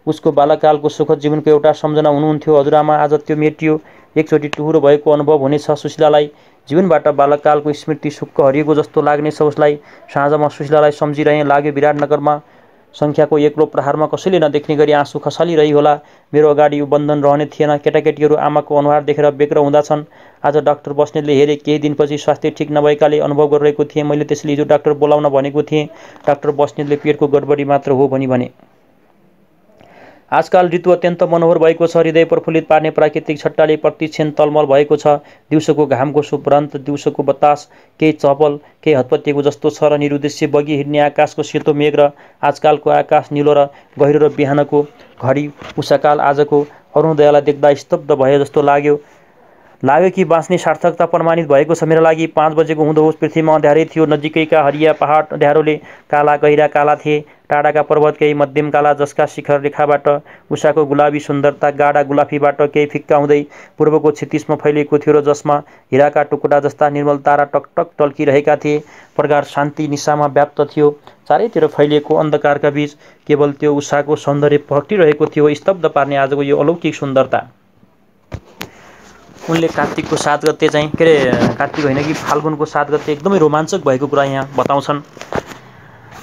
उसको बालकालको सुखद जीवनको एउटा सम्झना हुनुहुन्थ्यो। हजुरआमा आज त्यो मेटियो। एकचोटि टुहुरो भएको अनुभव हुनेछ सुशीलालाई। जीवनबाट बालकालको स्मृति सुक्क हरिएको जस्तो लाग्नेछ उसलाई। साँझमा सुशीलालाई सम्झिरहेँ। लाग्यो विराटनगरमा सङ्ख्याको एक्लो प्रहारमा कसैले नदेख्ने गरी आँसु खसालिरही होला। मेरो अगाडि यो बन्धन रहने थिएन। केटाकेटीहरू आमाको अनुहार देखेर बेग्र हुँदा छन्। आज डाक्टर बस्नेतले हेरे। केही दिनपछि स्वास्थ्य ठिक नभएकाले अनुभव गरिरहेको थिएँ। मैले त्यसले हिजो डाक्टर बोलाउन भनेको थिएँ। डाक्टर बस्नेतले पेटको गडबडी मात्र हो भनी भने। आजकाल ऋतु अत्यन्त मनोहर भएको छ। हृदय प्रफुल्लित पार्ने प्राकृतिक छट्टाले प्रतिक्षण तलमल भएको छ। दिउँसोको घामको शुभ्रान्त, दिउँसोको बतास केही चपल, केही हतपतिएको जस्तो छ र निरुद्देश्य बगी हिँड्ने आकाशको सेतो मेघ र आजकालको आकाश निलो र गहिरो र बिहानको घडी उषाकाल आजको अरुणोदयलाई देख्दा स्तब्ध भए जस्तो लाग्यो कि बाँच्ने सार्थकता प्रमाणित भएको छ मेरा लागि। 5 बजेको हुँदो पृथ्वीमा अँध्यारै थियो। नजिकैका हरिया पहाड अँध्यारोले काला गहिरा काला थिए। टाढाका पर्वत केही मध्यम काला, जसका शिखर रेखाबाट उषाको गुलाबी सुन्दरता गाढा गुलाफीबाट केही फिक्का हुँदै पूर्वको क्षितिजमा फैलिएको थियो र जसमा हिराका टुकुरा जस्ता निर्मल तारा टकटक टल्किरहेका थिए। प्रगाढ शान्ति निशामा व्याप्त थियो। चारैतिर फैलिएको अन्धकारका बीच केवल त्यो उषाको सौन्दर्य प्रकटिरहेको थियो, स्तब्ध पार्ने आजको यो अलौकिक सुन्दरता। उनले कार्तिकको 7 गते चाहिँ कार्तिक होइन कि फाल्गुनको 7 गते एकदमै रोमाञ्चक भएको कुरा यहाँ बताउँछन्।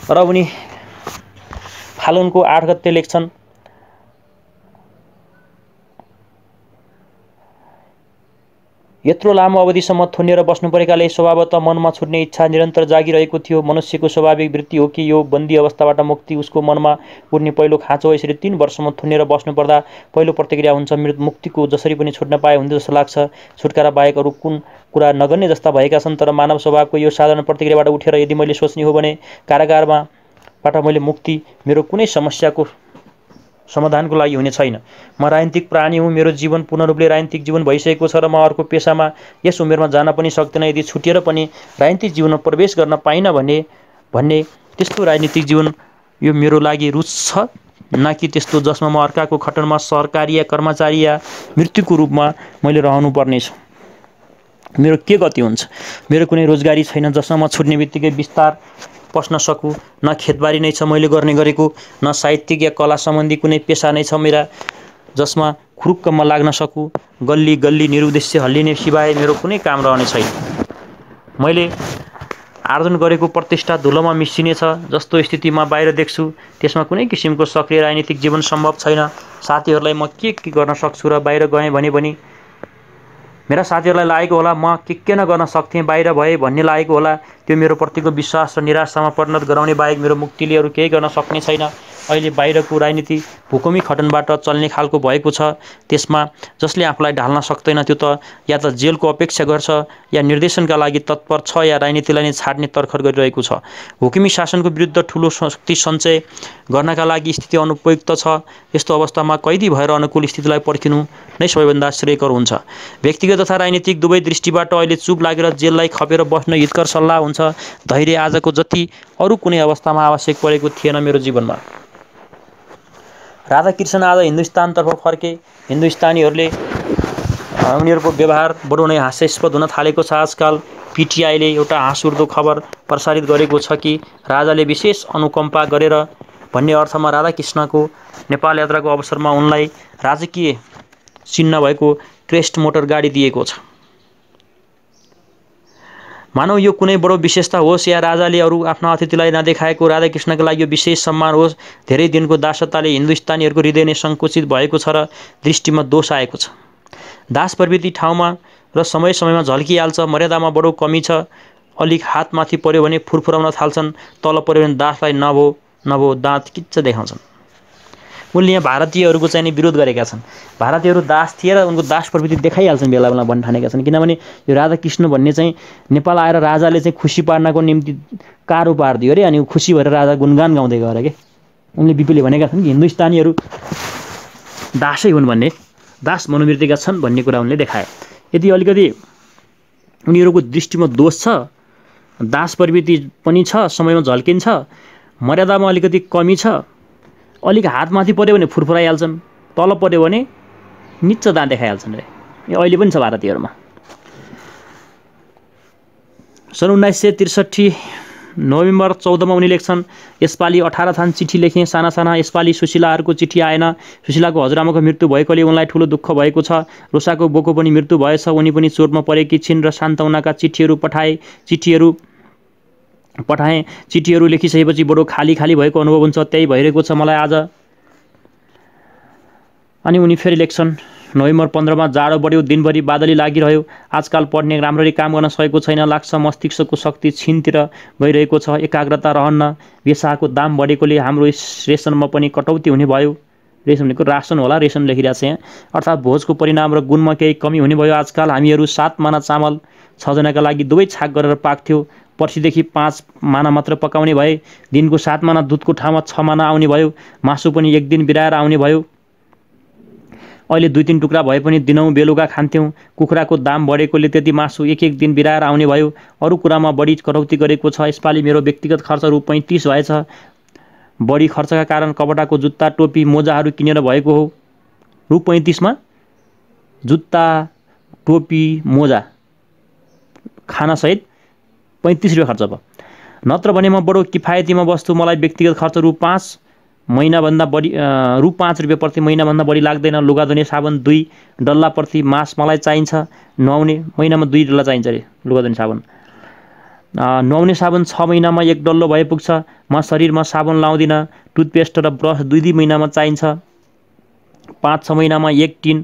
र उनी फाल्गुनको 8 गते लेख्छन्, यत्रो लामो अवधिसम्म थुनेर बस्नु परेकाले स्वभावतः मनमा छुट्ने इच्छा निरन्तर जागिरहेको थियो। मनुष्यको स्वाभाविक वृत्ति हो कि यो बन्दी अवस्थाबाट मुक्ति उसको मनमा उड्ने पहिलो खाँचो। यसरी 3 वर्षसम्म थुनेर बस्नुपर्दा पहिलो प्रतिक्रिया हुन्छ मुक्तिको। जसरी पनि छुट्न पाए हुन्थ्यो जस्तो लाग्छ। छुटकारा बाहेक अरू कुन कुरा नगर्ने जस्ता भएका छन्। तर मानव स्वभावको यो साधारण प्रतिक्रियाबाट उठेर यदि मैले सोच्ने हो भने कारागारबाट मैले मुक्ति मेरो कुनै समस्याको समाधानको लागि हुने छैन। म राजनीतिक प्राणी हुँ। मेरो जीवन पूर्ण रूपले राजनीतिक जीवन भइसकेको छ र म अर्को पेसामा यस उमेरमा जान पनि सक्दिनँ। यदि छुटिएर पनि राजनीतिक जीवनमा प्रवेश गर्न पाइन भन्ने त्यस्तो राजनीतिक जीवन यो मेरो लागि रुच छ, न कि त्यस्तो जसमा म अर्काको खटनमा सरकारी या कर्मचारी या मृत्युको रूपमा मैले रहनु पर्नेछ। मेरो के गति हुन्छ? मेरो कुनै रोजगारी छैन जसमा म छुट्ने बित्तिकै बिस्तार पस्न सकूँ। न खेतबारी नै छ मैले गर्ने गरेको, न साहित्यिक या कला सम्बन्धी कुनै पेसा नै छ मेरा जसमा खुरुक्कमा लाग्न सकूँ। गल्ली गल्ली निरुद्देश्य हल्लिने सिवाय मेरो कुनै काम रहने छैन। मैले आर्जन गरेको प्रतिष्ठा धुलोमा मिसिनेछ जस्तो स्थितिमा बाहिर देख्छु। त्यसमा कुनै किसिमको सक्रिय राजनीतिक जीवन सम्भव छैन। साथीहरूलाई म के गर्न सक्छु र बाहिर गएँ भने मेरा साथीहरूलाई लागेको होला म के न गर्न सक्थेँ, बाहिर भए भन्ने लागेको होला। त्यो मेरो प्रतिको विश्वास र निराशामा परिणत गराउने बाहेक मेरो मुक्तिले अरू केही गर्न सक्ने छैन। अहिले बाहिरको राजनीति हुकुमी खटनबाट चल्ने खालको भएको छ। त्यसमा जसले आफूलाई ढाल्न सक्दैन त्यो त या त जेलको अपेक्षा गर्छ या निर्देशनका लागि तत्पर छ या राजनीतिलाई नै छाड्ने तर्खर गरिरहेको छ। हुकुमी शासनको विरुद्ध ठूलो शक्ति सञ्चय गर्नका लागि स्थिति अनुपयुक्त छ। यस्तो अवस्थामा कैदी भएर अनुकूल स्थितिलाई पर्खिनु नै सबैभन्दा श्रेयकर हुन्छ। व्यक्तिगत तथा राजनीतिक दुवै दृष्टिबाट अहिले चुप लागेर जेललाई खपेर बस्न हितकर सल्लाह हुन्छ। धैर्य आजको जति अरू कुनै अवस्थामा आवश्यक परेको थिएन मेरो जीवनमा। राधाकृष्ण आज हिन्दुस्तानतर्फ फर्के। हिन्दुस्तानीहरूले उनीहरूको व्यवहार बडो नै हास्यास्पद हुन थालेको छ। आजकल पिटिआईले एउटा हाँसउठ्दो खबर प्रसारित गरेको छ कि राजाले विशेष अनुकम्पा गरेर भन्ने अर्थमा राधाकृष्णको नेपाल यात्राको अवसरमा उनलाई राजकीय चिन्ह भएको क्रेस्ट मोटर गाडी दिएको छ। मानौ यो कुनै बडो विशेषता होस् या राजाले अरू आफ्ना अतिथिलाई नदेखाएको राधाकृष्णका लागि यो विशेष सम्मान होस्। धेरै दिनको दासताले हिन्दुस्तानीहरूको हृदय नै सङ्कुचित भएको छ र दृष्टिमा दोष आएको छ। दास प्रवृत्ति ठाउँमा र समय समयमा झल्किहाल्छ। मर्यादामा बडो कमी छ। अलिक हातमाथि पर्यो भने फुरफुराउन थाल्छन्, तल पर्यो भने दासलाई नभो दाँत किच्च देखाउँछन्। उनले यहाँ भारतीयहरूको चाहिँ विरोध गरेका छन्। भारतीयहरू दास थिए र उनको दास प्रवृत्ति देखाइहाल्छन् बेला बेला भन्न ठानेका छन्। किनभने यो राधाकृष्ण भन्ने चाहिँ नेपाल आएर राजाले चाहिँ खुसी पार्नको निम्ति कारो पारिदियो अरे, अनि खुसी भएर राजा गुणगान गाउँदै गएर के उनले बिपीले भनेका छन् कि हिन्दुस्तानीहरू दासै हुन् भन्ने, दास मनोवृत्तिका छन् भन्ने कुरा उनले देखाए। यदि अलिकति उनीहरूको दृष्टिमा दोष छ, दास प्रवृत्ति पनि छ, समयमा झल्किन्छ, मर्यादामा अलिकति कमी छ, अलिक हातमाथि पर्यो भने फुरफुराइहाल्छन्, तल पर्यो भने निच्च दाँत देखाइहाल्छन् रे। यो अहिले पनि छ भारतीयहरूमा। सन् 1963 नोभेम्बर 14 उनी लेख्छन्, यसपालि 18 थान चिठी लेखेँ, साना साना। यसपालि सुशीलाहरूको चिठी आएन। सुशीलाको हजुरआमाको मृत्यु भएकोले उनलाई ठुलो दुःख भएको छ। रोसाको बोको पनि मृत्यु भएछ, उनी पनि चोटमा परेकी छिन् र सान्तवनाका चिठीहरू पठाएँ। चिठीहरू लेखिसकेपछि बडो खाली खाली भएको अनुभव हुन्छ। त्यही भइरहेको छ मलाई आज। अनि उनी फेरि लेख्छन्, नोभेम्बर 15 जाडो बढ्यो, दिनभरि बादली लागिरह्यो। आजकाल पढ्ने राम्ररी काम गर्न सकेको छैन, लाग्छ मस्तिष्कको शक्ति छिनतिर गइरहेको छ, एकाग्रता रहन्न। बेसाको दाम बढेकोले हाम्रो रेसनमा पनि कटौती हुने भयो। रेसन भनेको रासन होला, रेसन लेखिरहेको छ यहाँ। अर्थात् भोजको परिणाम र गुणमा केही कमी हुने भयो। आजकाल हामीहरू 7 माना चामल 6 जनाका लागि दुवै छाक गरेर पाक्थ्यो, पर्सिदेखि 5 माना मात्र पकाउने भए। दिनको 7 माना दुधको ठाउँमा 6 माना आउने भयो। मासु पनि एक दिन बिराएर आउने भयो। अहिले 2-3 टुक्रा भए पनि दिनौँ बेलुका खान्थ्यौँ। कुखुराको दाम बढेकोले त्यति मासु एक दिन बिराएर आउने भयो। अरू कुरामा बढी कटौती गरेको छ। यसपालि मेरो व्यक्तिगत खर्च रु 35 भएछ। बढी खर्चका कारण कपडाको जुत्ता, टोपी, मोजाहरू किनेर भएको हो। रु 35 मा जुत्ता, टोपी, मोजा खानासहित 35 रुपियाँ खर्च भयो। नत्र भने म बडो किफायतीमा बस्छु। मलाई व्यक्तिगत खर्च रु 5 महिनाभन्दा बढी रु 5 रुपियाँ प्रति महिनाभन्दा बढी लाग्दैन। लुगा धुने साबुन 2 डल्ला प्रति मास मलाई चाहिन्छ। नुहाउने महिनामा 2 डल्ला चाहिन्छ अरे लुगा धुने साबुन। नुहाउने साबुन 6 महिनामा 1 डल्लो भए पुग्छ। म शरीरमा साबुन लाउँदिनँ। टुथपेस्ट र ब्रस 2 महिनामा चाहिन्छ। 5-6 महिनामा 1 टिन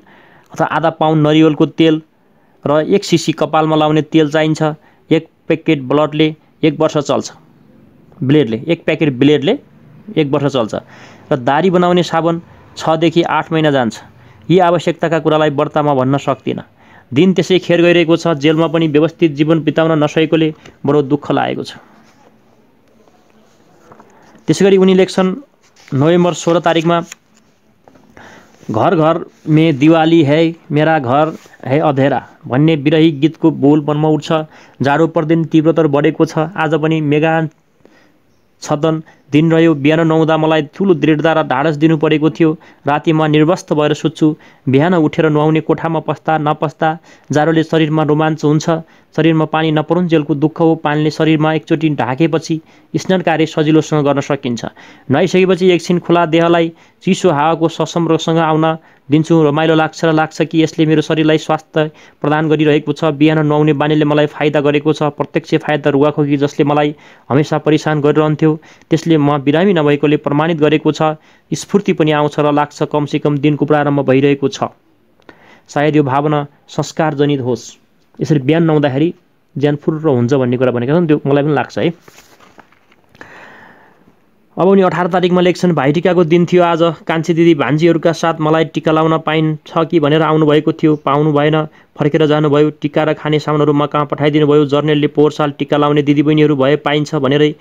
अथवा आधा पाउन्ड नरिवलको तेल र 1 सिसी कपालमा लाउने तेल चाहिन्छ। 1 प्याकेट ब्लेडले 1 वर्ष चल्छ। 1 प्याकेट ब्लेडले 1 वर्ष चल्छ र दाढी बनाउने साबुन 6 देखि 8 महिना जान्छ। यी आवश्यकताका कुरालाई व्रतमा भन्न सक्दिनँ। दिन त्यसै खेर गइरहेको छ। जेलमा पनि व्यवस्थित जीवन बिताउन नसकेकोले बडो दुःख लागेको छ। त्यसैगरी उनी लेख्छन्, नोभेम्बर 16 तारिकमा, घर घर में दिवाली है, मेरा घर है अँधेरा भन्ने विरही गीतको बोल मनमा उठ्छ। जाडो प्रतिदिन तीव्रतर बढेको छ। आज पनि मेघान छदन दिन रह्यो। बिहान नुहाउँदा मलाई ठुलो दृढता र ढाडस दिनु परेको थियो। रातिमा निर्वस्त्र भएर सुत्छु। बिहान उठेर नुहाउने कोठामा पस्दा नपस्दा जाडोले शरीरमा रोमाञ्च हुन्छ। शरीरमा पानी नपरुन्जेलको दुःख हो। पानीले शरीरमा एकचोटि ढाकेपछि स्नान कार्य सजिलोसँग गर्न सकिन्छ। नुहाइसकेपछि एकछिन खुला देहलाई चिसो हावाको संस्पर्शसँग आउन दिन्छु। रमाइलो लाग्छ र लाग्छ कि यसले मेरो शरीरलाई स्वास्थ्य प्रदान गरिरहेको छ। बिहान नुहाउने बानीले मलाई फाइदा गरेको छ। प्रत्यक्ष फाइदा रुवाखोकी जसले मलाई हमेसा परेशान गरिरहन्थ्यो त्यसले म बिरामी नभएकोले प्रमाणित गरेको छ। स्फूर्ति पनि आउँछ र लाग्छ कमसेकम दिनको प्रारम्भ भइरहेको छ। सायद यो भावना संस्कार जनित होस्। यसरी बिहान नुहाउँदाखेरि ज्यान फुर्र हुन्छ भन्ने कुरा भनेका छन्। त्यो मलाई पनि लाग्छ है। अब उनी 18 तारिकमा लेख्छन्, भाइटिकाको दिन थियो आज। कान्छी दिदी भान्जीहरूका साथ मलाई टिका लाउन पाइन्छ कि भनेर आउनुभएको थियो, पाउनु भएन, फर्केर जानुभयो। टिका र खाने सामानहरू म कहाँ पठाइदिनु भयो। जर्नेलले पोहोर साल टिका लाउने दिदीबहिनीहरू भए पाइन्छ भनेरै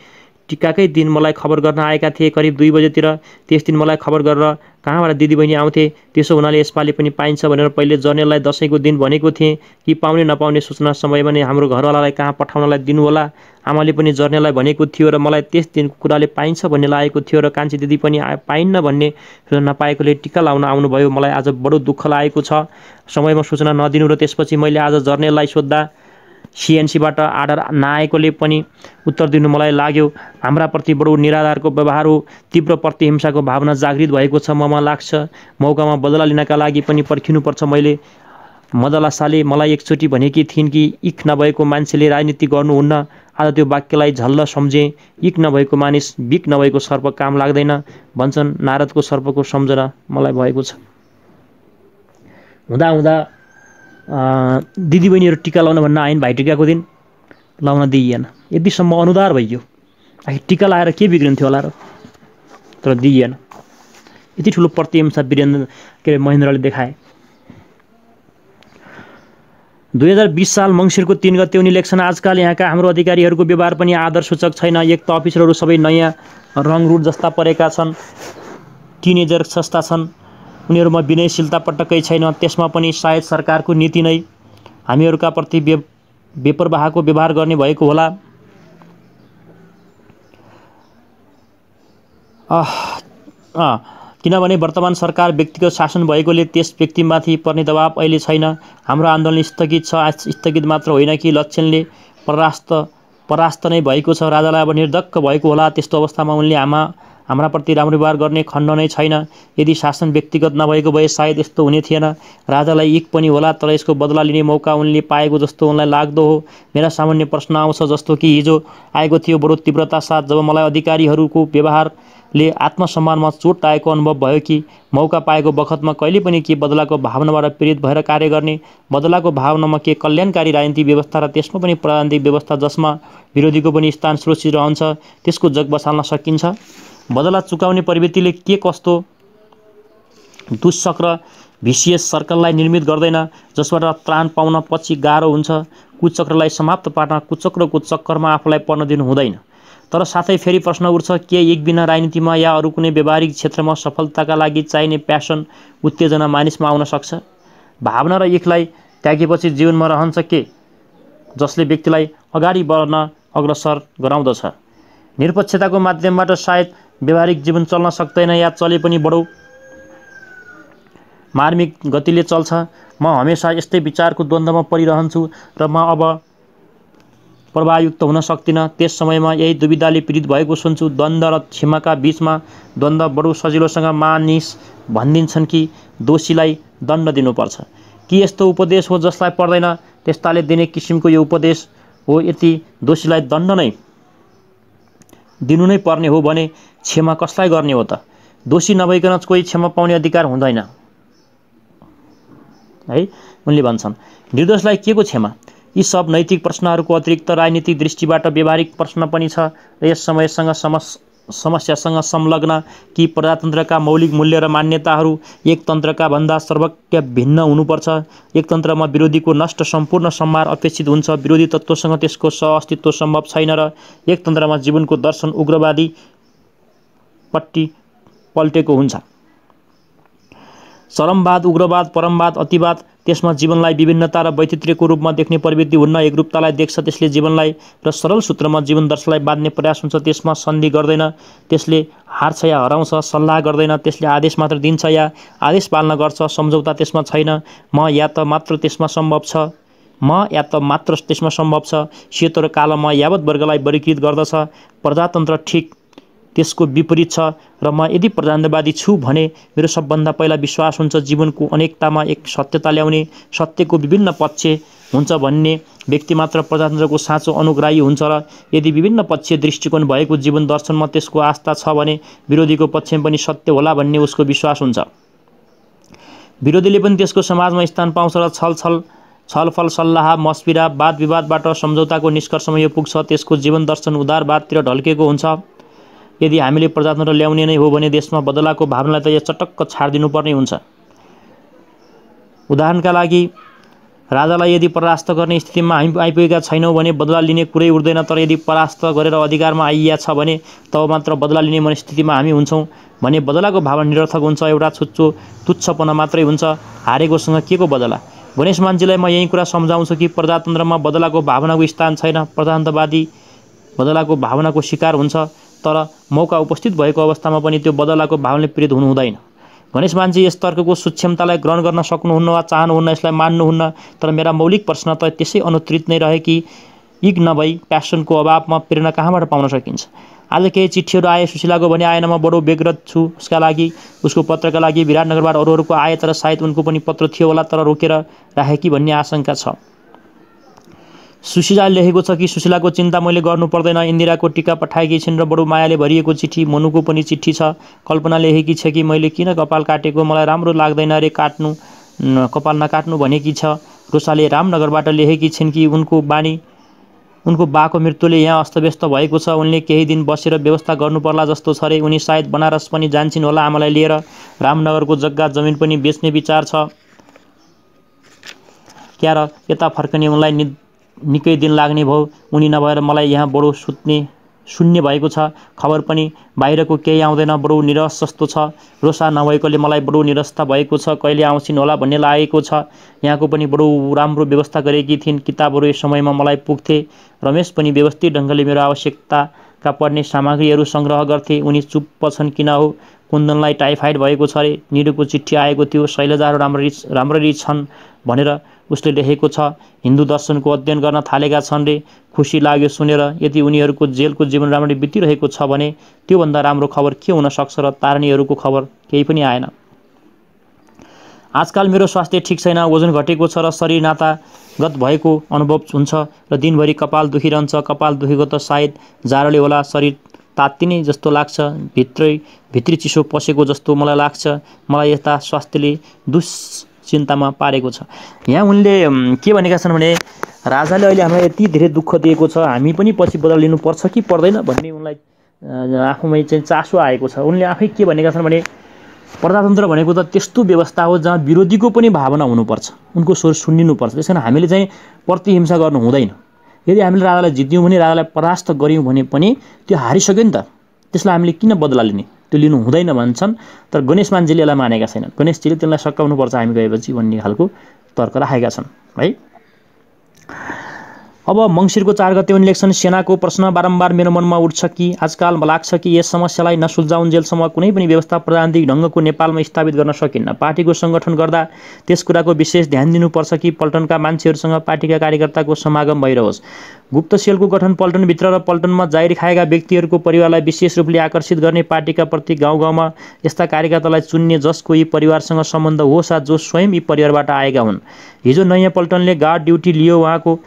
टिकाकै दिन मलाई खबर गर्न आएका थिए, करिब 2 बजेतिर। त्यस दिन मलाई खबर गरेर कहाँबाट दिदीबहिनी आउँथे। त्यसो हुनाले यसपालि पनि पाइन्छ भनेर पहिले जर्नेललाई दसैँको दिन भनेको थिएँ कि पाउने नपाउने सूचना समयमा नै हाम्रो घरवालालाई कहाँ पठाउनलाई दिनुहोला। आमाले पनि जर्नेललाई भनेको थियो र मलाई त्यस दिनको कुराले पाइन्छ भन्ने लागेको थियो र कान्छी दिदी पनि पाइन्न भन्ने सूचना नपाएकोले टिका लाउन आउनुभयो। मलाई आज बडो दुःख लागेको छ, समयमा सूचना नदिनु र त्यसपछि मैले आज जर्नेललाई सोद्धा सिएनसीबाट आर्डर नआएकोले पनि उत्तर दिनु मलाई लाग्यो। हाम्राप्रति बडो निराधारको व्यवहार हो। तीव्र प्रतिहिंसाको भावना जागृत भएको छ ममा लाग्छ। मौकामा बदला लिनका लागि पनि पर्खिनुपर्छ। मैले मदलासाले मलाई एकचोटि भनेकी थिइन् कि इख नभएको मान्छेले राजनीति गर्नुहुन्न। आज त्यो वाक्यलाई झल्ल सम्झेँ। इख नभएको मानिस बिख नभएको सर्प काम लाग्दैन भन्छन्। नारदको सर्पको सम्झना मलाई भएको छ। हुँदा हुँदा दिदीबहिनीहरू टिका लाउन भन्न आइन्। भाइटिकाको दिन लाउन दिइएन। यतिसम्म अनुदार भइयो। आखिर टिका लाएर के बिग्रिन्थ्यो होला र, तर दिइएन। यति ठुलो प्रतिहिंसा महेन्द्रले देखाए। 2020 साल मङ्सिरको 3 गते उनी लेख्छन्, आजकाल यहाँका हाम्रो अधिकारीहरूको व्यवहार पनि आदरसूचक छैन। एक त अफिसरहरू सबै नयाँ रङरुट जस्ता परेका छन्, टिनेजर जस्ता छन्। उनीहरूमा विनयशीलता पटक्कै छैन। त्यसमा पनि सायद सरकारको नीति नै हामीहरूका प्रति बेपरवाहको व्यवहार गर्ने भएको होला। किनभने वर्तमान सरकार व्यक्तिगत शासन भएकोले त्यस व्यक्तिमाथि पर्ने दबाव अहिले छैन। हाम्रो आन्दोलन स्थगित छ। स्थगित मात्र होइन कि लक्षणले परास्त नै भएको छ। राजालाई अब निर्धक्क भएको होला। त्यस्तो अवस्थामा उनले हाम्राप्रति राम्रो व्यवहार गर्ने खण्ड नै छैन। यदि शासन व्यक्तिगत नभएको भए सायद यस्तो हुने थिएन। राजालाई इक पनि होला, तर यसको बदला लिने मौका उनले पाएको जस्तो उनलाई लाग्दो हो। मेरा सामान्य प्रश्न आउँछ, जस्तो कि हिजो आएको थियो बडो तीव्रता साथ, जब मलाई अधिकारीहरूको व्यवहारले आत्मसम्मानमा चोट आएको अनुभव भयो कि मौका पाएको बखतमा कहिले पनि के बदलाको भावनाबाट प्रेरित भएर कार्य गर्ने, बदलाको भावनामा के कल्याणकारी राजनीतिक व्यवस्था र त्यसमा पनि प्रजातान्त्रिक व्यवस्था जसमा विरोधीको पनि स्थान सुरक्षित रहन्छ, त्यसको जग बसाल्न सकिन्छ। बदला चुकाउने प्रवृत्तिले के कस्तो दुष्चक्र भिसिएस सर्कललाई निर्मित गर्दैन, जसबाट त्राण पाउन पछि गाह्रो हुन्छ। कुचक्रलाई समाप्त पार्न कुचक्रको चक्करमा आफूलाई पर्न दिनु हुँदैन। तर साथै फेरि प्रश्न उठ्छ, के एक बिना राजनीतिमा या अरू कुनै व्यावहारिक क्षेत्रमा सफलताका लागि चाहिने प्यासन, उत्तेजना मानिसमा आउन सक्छ? भावना र इखलाई त्यागेपछि जीवनमा रहन्छ के जसले व्यक्तिलाई अगाडि बढ्न अग्रसर गराउँदछ? निरपेक्षताको माध्यमबाट सायद व्यावहारिक जीवन चल्न सक्दैन, या चले पनि बडो मार्मिक गतिले चल्छ। म हमेसा यस्तै विचारको द्वन्द्वमा परिरहन्छु र म अब प्रभावयुक्त हुन सक्दिनँ। त्यस समयमा यही दुविधाले पीडित भएको सुन्छु। द्वन्द्व र क्षमाका बीचमा द्वन्द्व बडो सजिलोसँग मानिस भनिदिन्छन् कि दोषीलाई दण्ड दिनुपर्छ। कि यस्तो उपदेश हो जसलाई पर्दैन त्यस्ताले दिने किसिमको यो उपदेश हो? यति दोषीलाई दण्ड नै दिनु नै पर्ने हो भने क्षमा कसलाई गर्ने हो त? दोषी नभइकन कोही क्षमा पाउने अधिकार हुँदैन है, उनले भन्छन्। निर्दोषलाई के को क्षमा? यी सब नैतिक प्रश्नहरूको अतिरिक्त राजनीतिक दृष्टिबाट व्यावहारिक प्रश्न पनि छ र यस समस्यासँग संलग्न कि प्रजातन्त्रका मौलिक मूल्य र मान्यताहरू एक तन्त्रका भन्दा सर्वज्ञ भिन्न हुनुपर्छ। एक तन्त्रमा विरोधीको नष्ट सम्पूर्ण सम्हार अपेक्षित हुन्छ। विरोधी तत्त्वसँग त्यसको सहअस्तित्व सम्भव छैन र एक तन्त्रमा जीवनको दर्शन उग्रवादी पट्टि पल्टेको हुन्छ। चरमवाद, उग्रवाद, परमवाद, अतिवाद त्यसमा जीवनलाई विभिन्नता र वैचित्र्यको रूपमा देख्ने प्रवृत्ति हुन्न। एकरूपतालाई देख्छ, त्यसले जीवनलाई र सरल सूत्रमा जीवन दर्शनलाई बाँध्ने प्रयास हुन्छ। त्यसमा सन्धि गर्दैन, त्यसले हार्छ या हराउँछ। सल्लाह गर्दैन, त्यसले आदेश मात्र दिन्छ या आदेश पालन गर्छ। सम्झौता त्यसमा छैन। म या त मात्र त्यसमा सम्भव छ। सेतो र कालोमा यावत वर्गलाई वर्गीकृत गर्दछ। प्रजातन्त्र ठिक त्यसको विपरीत छ र म यदि प्रजातन्त्रवादी छु भने मेरो सबभन्दा पहिला विश्वास हुन्छ जीवनको अनेकतामा एक सत्यता ल्याउने, सत्यको विभिन्न पक्ष हुन्छ भन्ने व्यक्ति मात्र प्रजातन्त्रको साँचो अनुग्राही हुन्छ र यदि विभिन्न पक्षीय दृष्टिकोण भएको जीवन दर्शनमा त्यसको आस्था छ भने विरोधीको पक्षमा पनि सत्य होला भन्ने उसको विश्वास हुन्छ। विरोधीले पनि त्यसको समाजमा स्थान पाउँछ र छलफल, सल्लाह, मस्विरा, वाद विवादबाट सम्झौताको निष्कर्षमा यो पुग्छ। त्यसको जीवन दर्शन उदारवादतिर ढल्केको हुन्छ। यदि हामीले प्रजातन्त्र ल्याउने नै हो भने देशमा बदलाको भावनालाई त यहाँ चटक्क छाडिदिनुपर्ने हुन्छ। उदाहरणका लागि राजालाई यदि परास्त गर्ने स्थितिमा हामी आइपुगेका छैनौँ भने बदला लिने कुरै उठ्दैन, तर यदि परास्त गरेर अधिकारमा आइया छ भने तब मात्र बदला लिने मनस्थितिमा हामी हुन्छौँ भने बदलाको भावना निरर्थक हुन्छ, एउटा तुच्छपना मात्रै हुन्छ। हारेकोसँग के को बदला? गणेश मानजीलाई म यही कुरा सम्झाउँछु कि प्रजातन्त्रमा बदलाको भावनाको स्थान छैन। प्रजातन्त्रवादी बदलाको भावनाको शिकार हुन्छ, तर मौका उपस्थित भएको अवस्थामा पनि त्यो बदलाको भावनाले पीडित हुनु हुँदैन। गणेश मानजी यस तर्कको सूक्ष्मतालाई ग्रहण गर्न सक्नुहुन्न वा चाहनुहुन्न, यसलाई मान्नुहुन्न। तर मेरा मौलिक प्रश्न त त्यसै अनुत्तरित नै रहे कि इग नभई प्यासनको अभावमा प्रेरणा कहाँबाट पाउन सकिन्छ? आज केही चिठीहरू आए, सुशीलाको भने आएन। म बडो व्यग्रत छु उसका लागि, उसको पत्रका लागि। विराटनगरबाट अरूहरूको आए, तर सायद उनको पनि पत्र थियो होला, तर रोकेर राखे कि भन्ने आशंका छ। सुशीलाले लेखेको छ कि सुशीलाको चिन्ता मैले गर्नु पर्दैन, इन्दिराको टिका पठाएकी छिन् र बडो मायाले भरिएको चिठी। मनुको पनि चिठी छ। कल्पना लेखेकी छ कि मैले किन कपाल काटेको, मलाई राम्रो लाग्दैन रे काट्नु, कपाल नकाट्नु भनेकी छ। रोसाले रामनगरबाट लेखेकी छिन् कि उनको बाको मृत्युले यहाँ अस्तव्यस्त भएको छ, उनले केही दिन बसेर व्यवस्था गर्नु पर्ला जस्तो छ रे। उनी सायद बनारस पनि जान्छन् होला आमालाई लिएर। रामनगरको जग्गा जमिन पनि बेच्ने विचार छ क्या र? यता फर्कने उनलाई निकै दिन लाग्ने भयो। उनी नभएर मलाई यहाँ बडो शून्य भएको छ। खबर पनि बाहिरको केही आउँदैन, बडो निरस जस्तो छ। रोसा नभएकोले मलाई बडो निरसता भएको छ, कहिले आउँछिन् होला भन्ने लागेको छ। यहाँको पनि बडो राम्रो व्यवस्था गरेकी थिइन्, किताबहरू यस समयमा मलाई पुग्थे। रमेश पनि व्यवस्थित ढङ्गले मेरो आवश्यकताका पर्ने सामग्रीहरू सङ्ग्रह गर्थे। उनी चुप्प छन् किन हो? कुन्दनलाई टाइफाइड भएको छ रे। निरुको चिठी आएको थियो, शैलजाहरू राम्ररी छन् भनेर उसले लेखेको छ। हिन्दू दर्शनको अध्ययन गर्न थालेका छन् रे। खुसी लाग्यो सुनेर। यदि उनीहरूको जेलको जीवन राम्ररी बितिरहेको छ भने त्योभन्दा राम्रो खबर के हुन सक्छ र? तारिणीहरूको खबर केही पनि आएन। आजकाल मेरो स्वास्थ्य ठिक छैन, वजन घटेको छ र शरीर नातागत भएको अनुभव हुन्छ र दिनभरि कपाल दुखिरहन्छ। कपाल दुखेको त सायद जाडोले होला, शरीर तात्तिने जस्तो लाग्छ, भित्री चिसो पसेको जस्तो मलाई लाग्छ। मलाई यता स्वास्थ्यले दुश्चिन्तामा पारेको छ। यहाँ उनले के भनेका छन् भने राजाले अहिले हामीलाई यति धेरै दुःख दिएको छ, हामी पनि पछि बदला लिनुपर्छ कि पर्दैन भन्ने उनलाई आफूमै चाहिँ चासो आएको छ। उनले आफै के भनेका छन् भने प्रजातन्त्र भनेको त त्यस्तो व्यवस्था हो जहाँ विरोधीको पनि भावना हुनुपर्छ, उनको स्वर सुनिनुपर्छ। त्यस कारण हामीले चाहिँ प्रतिहिंसा गर्नु हुँदैन। यदि हामीले राजालाई जित्यौँ भने, राजालाई परास्त गऱ्यौँ भने पनि त्यो हारिसक्यो नि त, त्यसलाई हामीले किन बदला लिने, त्यो लिनु हुँदैन भन्छन्। तर गणेश मानजीले यसलाई मानेका छैनन्। गणेशजीले त्यसलाई सकाउनुपर्छ हामी गएपछि भन्ने खालको तर्क राखेका छन् है। अब मङ्सिरको 4 गते उनले लेख्छन्, सेनाको प्रश्न बारम्बार मेरो मनमा उठ्छ कि आजकाल लाग्छ कि यस समस्यालाई नसुल्झाउन्जेलसम्म कुनै पनि व्यवस्था प्रजातान्त्रिक ढङ्गको नेपालमा स्थापित गर्न सकिन्न। पार्टीको सङ्गठन गर्दा त्यस कुराको विशेष ध्यान दिनुपर्छ कि पल्टनका मान्छेहरूसँग पार्टीका कार्यकर्ताको समागम भइरहोस्। गुप्त सेलको गठन पल्टनभित्र र पल्टनमा जाहिर खाएका व्यक्तिहरूको परिवारलाई विशेष रूपले आकर्षित गर्ने, पार्टीका प्रति गाउँ गाउँमा यस्ता कार्यकर्तालाई चुन्ने जसको यी परिवारसँग सम्बन्ध होस् वा जो स्वयं यी परिवारबाट आएका हुन्। हिजो नयाँ पल्टनले गार्ड ड्युटी लियो, उहाँको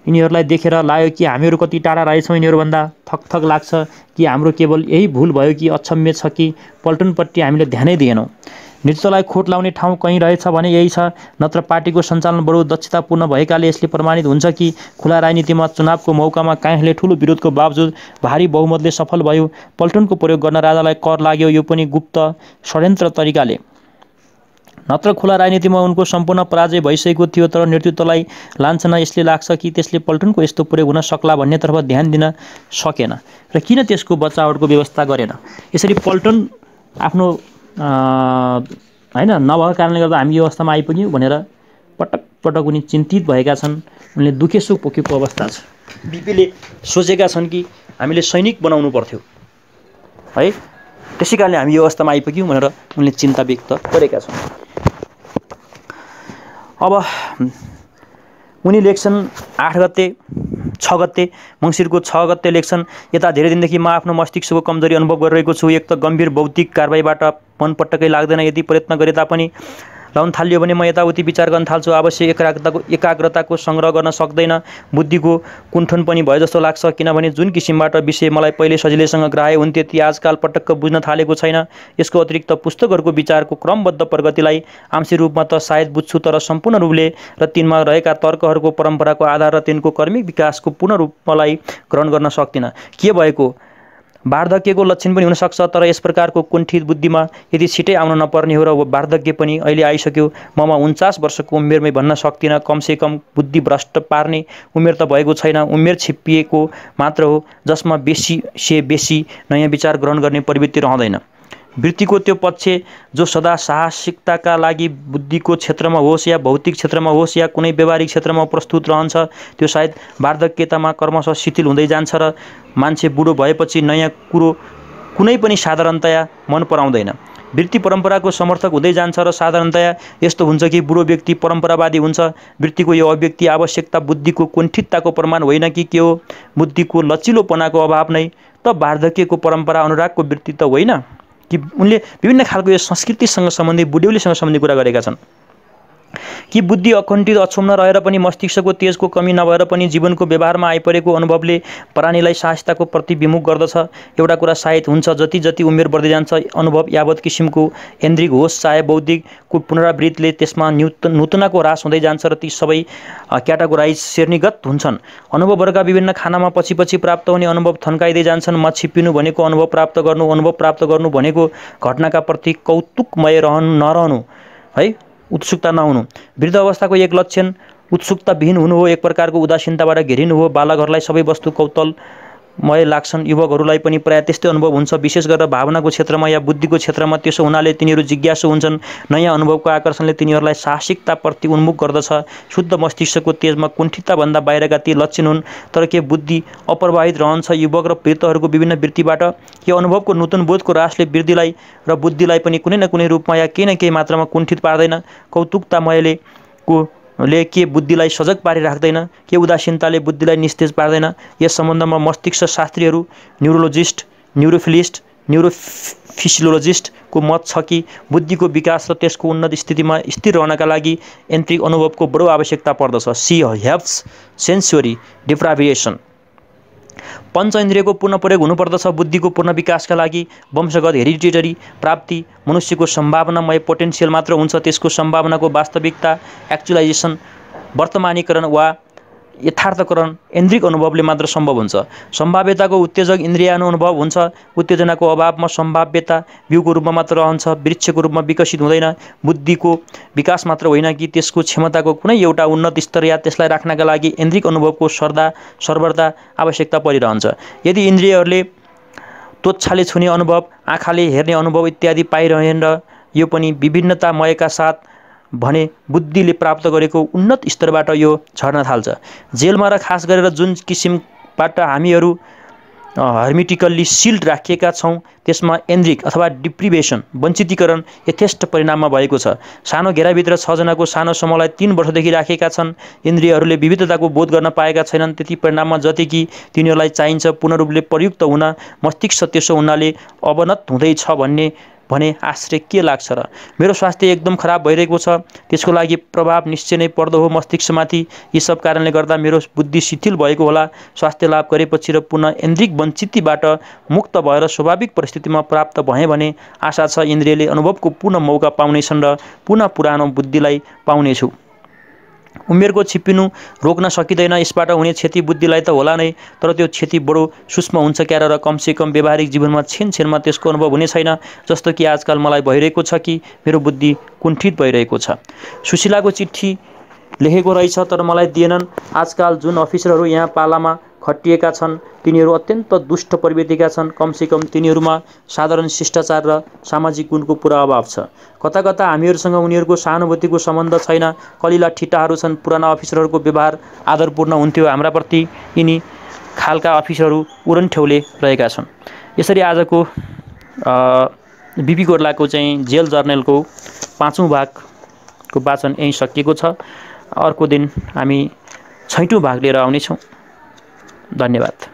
यिनीहरूलाई देखेर लाग्यो कि हामीहरू कति टाढा रहेछौँ यिनीहरूभन्दा। थक लाग्छ कि हाम्रो केवल यही भुल भयो कि अक्षम्य छ कि पल्टनपट्टि हामीले ध्यानै दिएनौँ। नेतृत्वलाई खोट लाउने ठाउँ कहीँ रहेछ भने यही छ, नत्र पार्टीको सञ्चालन बडो दक्षतापूर्ण भएकाले यसले प्रमाणित हुन्छ कि खुला राजनीतिमा चुनावको मौकामा काङ्ग्रेसले ठुलो विरोधको बावजुद भारी बहुमतले सफल भयो। पल्टनको प्रयोग गर्न राजालाई कर लाग्यो, यो पनि गुप्त षड्यन्त्र तरिकाले। नत्र खुला राजनीतिमा उनको सम्पूर्ण पराजय भइसकेको थियो। तर नेतृत्वलाई लान्छना यसले लाग्छ कि त्यसले पल्टनको यस्तो प्रयोग हुन सक्ला भन्नेतर्फ ध्यान दिन सकेन र किन त्यसको बचावटको व्यवस्था गरेन। यसरी पल्टन आफ्नो होइन नभएको कारणले गर्दा हामी यो अवस्थामा आइपुग्यौँ भनेर पटक पटक उनी चिन्तित भएका छन्। उनले दुखेसो पोखेको अवस्था छ। बिपीले सोचेका छन् कि हामीले सैनिक बनाउनु पर्थ्यो है, त्यसै कारणले हामी यो अवस्थामा आइपुग्यौँ भनेर उनले चिन्ता व्यक्त गरेका छन्। अब उनी लेख्छन् 8 गते 6 गते मङ्सिरको 6 गते लेख्छन्, यता धेरै दिनदेखि म आफ्नो मस्तिष्कको कमजोरी अनुभव गरिरहेको छु। एक त गम्भीर बौद्धिक कारबाहीबाट मन पटक्कै लाग्दैन, यदि प्रयत्न गरे तापनि लाउन थालियो भने म यताउति विचार गर्न थाल्छु। आवश्यक एकाग्रताको सङ्ग्रह गर्न सक्दैन, बुद्धिको कुण्ठन पनि भयो जस्तो लाग्छ। किनभने जुन किसिमबाट विषय मलाई पहिले सजिलैसँग ग्राह्य हुन्थ्यो ती आजकाल पटक्क बुझ्न थालेको छैन। यसको अतिरिक्त पुस्तकहरूको विचारको क्रमबद्ध प्रगतिलाई आंशिक रूपमा त सायद बुझ्छु, तर सम्पूर्ण रूपले र तिनमा रहेका तर्कहरूको परम्पराको आधार र तिनको कर्मिक विकासको पूर्ण रूपलाई ग्रहण गर्न सक्दिनँ। के भएको वार्धक्यको लक्षण पनि हुनसक्छ, तर यस प्रकारको कुण्ठित बुद्धिमा यदि छिटै आउन नपर्ने हो र वार्धक्य पनि अहिले आइसक्यो, ममा 49 वर्षको उमेरमै भन्न सक्दिनँ, कमसेकम बुद्धि भ्रष्ट पार्ने उमेर त भएको छैन, उमेर छिप्पिएको मात्र हो जसमा बेसी नयाँ विचार ग्रहण गर्ने प्रवृत्ति रहँदैन। वृत्तिको त्यो पक्ष जो सदा साहसिकताका लागि बुद्धिको क्षेत्रमा होस् या भौतिक क्षेत्रमा होस् या कुनै व्यवहारिक क्षेत्रमा प्रस्तुत रहन्छ, त्यो सायद वार्धक्यतामा क्रमशः शिथिल हुँदै जान्छ र मान्छे बुढो भएपछि नयाँ कुरो कुनै पनि साधारणतया मन पराउँदैन। वृत्ति परम्पराको समर्थक हुँदै जान्छ र साधारणतया यस्तो हुन्छ कि बुढो व्यक्ति परम्परावादी हुन्छ। वृत्तिको यो अव्यक्ति आवश्यकता बुद्धिको कुण्ठितताको प्रमाण होइन कि के हो? बुद्धिको लचिलोपनाको अभाव नै त वार्धक्यको परम्परा अनुरागको वृत्ति त होइन कि? उनले विभिन्न खालको यो संस्कृतिसँग सम्बन्धित बुढ्यौलीसँग सम्बन्धित कुरा गरेका छन् कि बुद्धि अखण्डित अक्षुण्ण रहेर पनि मस्तिष्कको तेजको कमी नभएर पनि जीवनको व्यवहारमा आइपरेको अनुभवले प्राणीलाई साहसिकताको प्रति विमुख गर्दछ। एउटा कुरा सायद हुन्छ, जति जति उमेर बढ्दै जान्छ अनुभव यावत किसिमको केन्द्रिक होस् चाहे बौद्धिकको पुनरावृत्तिले त्यसमा नूतनको ह्रास हुँदै जान्छ र ती सबै क्याटेगोराइज श्रेणीगत हुन्छन्। अनुभवहरूका विभिन्न खानामा पछि प्राप्त हुने अनुभव थन्काइँदै जान्छन्। म छिप्पिनु भनेको अनुभव प्राप्त गर्नु भनेको घटनाका प्रति कौतुकमय नरहनु है, उत्सुकता नहुनु। वृद्ध अवस्थाको एक लक्षण उत्सुकताविहीन हुनु हो, एक प्रकारको उदासीनताबाट घेरिनु हो। बालकहरूलाई सबै वस्तु कौतूहलमय लाग्छन्, युवकहरूलाई पनि प्रायः त्यस्तै अनुभव हुन्छ, विशेष गरेर भावनाको क्षेत्रमा या बुद्धिको क्षेत्रमा। त्यसो हुनाले तिनीहरू जिज्ञासु हुन्छन्। नयाँ अनुभवको आकर्षणले तिनीहरूलाई साहसिकताप्रति उन्मुख गर्दछ। शुद्ध मस्तिष्कको तेजमा कुण्ठितताभन्दा बाहिरका ती लक्षण हुन्, तर के बुद्धि अप्रवाहित रहन्छ? युवक र वृद्धहरूको विभिन्न वृत्तिबाट यो अनुभवको नूतन बोधको रासले वृद्धिलाई र बुद्धिलाई पनि कुनै न कुनै रूपमा या केही न केही मात्रामा कुण्ठित पार्दैन। कौतुकतामयले के बुद्धिलाई सजग पारिराख्दैन? के उदासीनताले बुद्धिलाई निस्तेज पार्दैन? यस सम्बन्धमा मस्तिष्क शास्त्रीहरू, न्युरोलोजिस्ट, न्युरोफिसियोलोजिस्टको मत छ कि बुद्धिको विकास र त्यसको उन्नत स्थितिमा स्थिर रहनका लागि यान्त्रिक अनुभवको बडो आवश्यकता पर्दछ। C हेभ्स sensory डिप्राभिएसन। पञ्च इन्द्रियको पूर्ण प्रयोग हुनुपर्दछ। बुद्धिको पूर्ण विकासका लागि वंशगत हेरिडिटरी प्राप्ति मनुष्यको सम्भावनामय पोटेन्सियल मात्र हुन्छ। त्यसको सम्भावनाको वास्तविकता, एक्चुअलाइजेसन, वर्तमानीकरण वा यथार्थकरण इन्द्रिक अनुभवले मात्र सम्भव हुन्छ। सम्भाव्यताको उत्तेजक इन्द्रियानुभव हुन्छ। उत्तेजनाको अभावमा सम्भाव्यता बिउको रूपमा मात्र रहन्छ, वृक्षको रूपमा विकसित हुँदैन। बुद्धिको विकास मात्र होइन कि त्यसको क्षमताको कुनै एउटा उन्नत स्तर या त्यसलाई राख्नका लागि इन्द्रिक अनुभवको सर्वदा आवश्यकता परिरहन्छ। यदि इन्द्रियहरूले त्वचाले छुने अनुभव, आँखाले हेर्ने अनुभव इत्यादि पाइरहेन र यो पनि विभिन्नतामयका साथ भने बुद्धिले प्राप्त गरेको उन्नत स्तरबाट यो झर्न थाल्छ। जेलमा र खास गरेर जुन किसिमबाट हामीहरू हर्मिटिकल्ली सिल्ड राखिएका छौँ त्यसमा इन्द्रिक अथवा डिप्रिभेसन, वञ्चितीकरण यथेष्ट परिणाममा भएको छ। सानो घेराभित्र 6 जनाको सानो समूहलाई 3 वर्षदेखि राखेका छन्। इन्द्रियहरूले विविधताको बोध गर्न पाएका छैनन्। त्यति परिणाममा जति कि तिनीहरूलाई चाहिन्छ पूर्ण रूपले प्रयुक्त हुन मस्तिष्क त्यसो हुनाले अवनत हुँदैछ भने आश्चर्य के लाग्छ र? मेरो स्वास्थ्य एकदम खराब भइरहेको छ, त्यसको लागि प्रभाव निश्चय नै पर्दो हो मस्तिष्कमाथि। यी सब कारणले गर्दा मेरो बुद्धि शिथिल भएको होला। स्वास्थ्य लाभ गरेपछि र पुनः इन्द्रिक वञ्चितबाट मुक्त भएर स्वाभाविक परिस्थितिमा प्राप्त भएँ भने आशा छ इन्द्रियले अनुभवको पूर्ण मौका पाउनेछन् र पुनः पुरानो बुद्धिलाई पाउनेछु। उमेरको छिप्पिनु रोक्न सकिँदैन। यसबाट हुने क्षति बुद्धिलाई त होला नै, तर त्यो क्षति बडो सूक्ष्म हुन्छ क्यार र कमसेकम व्यावहारिक जीवनमा छेनमा त्यसको अनुभव हुने छैन। जस्तो कि आजकल मलाई भइरहेको छ कि मेरो बुद्धि कुण्ठित भइरहेको छ। सुशीलाको चिठी लेखेको रहेछ तर मलाई दिएनन्। आजकल जुन अफिसरहरू यहाँ पालामा खटिएका छन् तिनीहरू अत्यन्त दुष्ट प्रवृत्तिका छन्। कमसेकम तिनीहरूमा साधारण शिष्टाचार र सामाजिक गुणको पुरा अभाव छ। कता कता हामीहरूसँग उनीहरूको सहानुभूतिको सम्बन्ध छैन। कलिला ठिटाहरू छन्। पुराना अफिसरहरूको व्यवहार आदरपूर्ण हुन्थ्यो। हाम्राप्रति यिनी खालका अफिसरहरू उडनठेउले रहेका छन्। यसरी आजको बिपी कोर्लाको चाहिँ जेल जर्नलको 5औं भागको वाचन यहीँ सकिएको छ। अर्को दिन हामी 6औं भाग लिएर आउनेछौँ। धन्यवाद।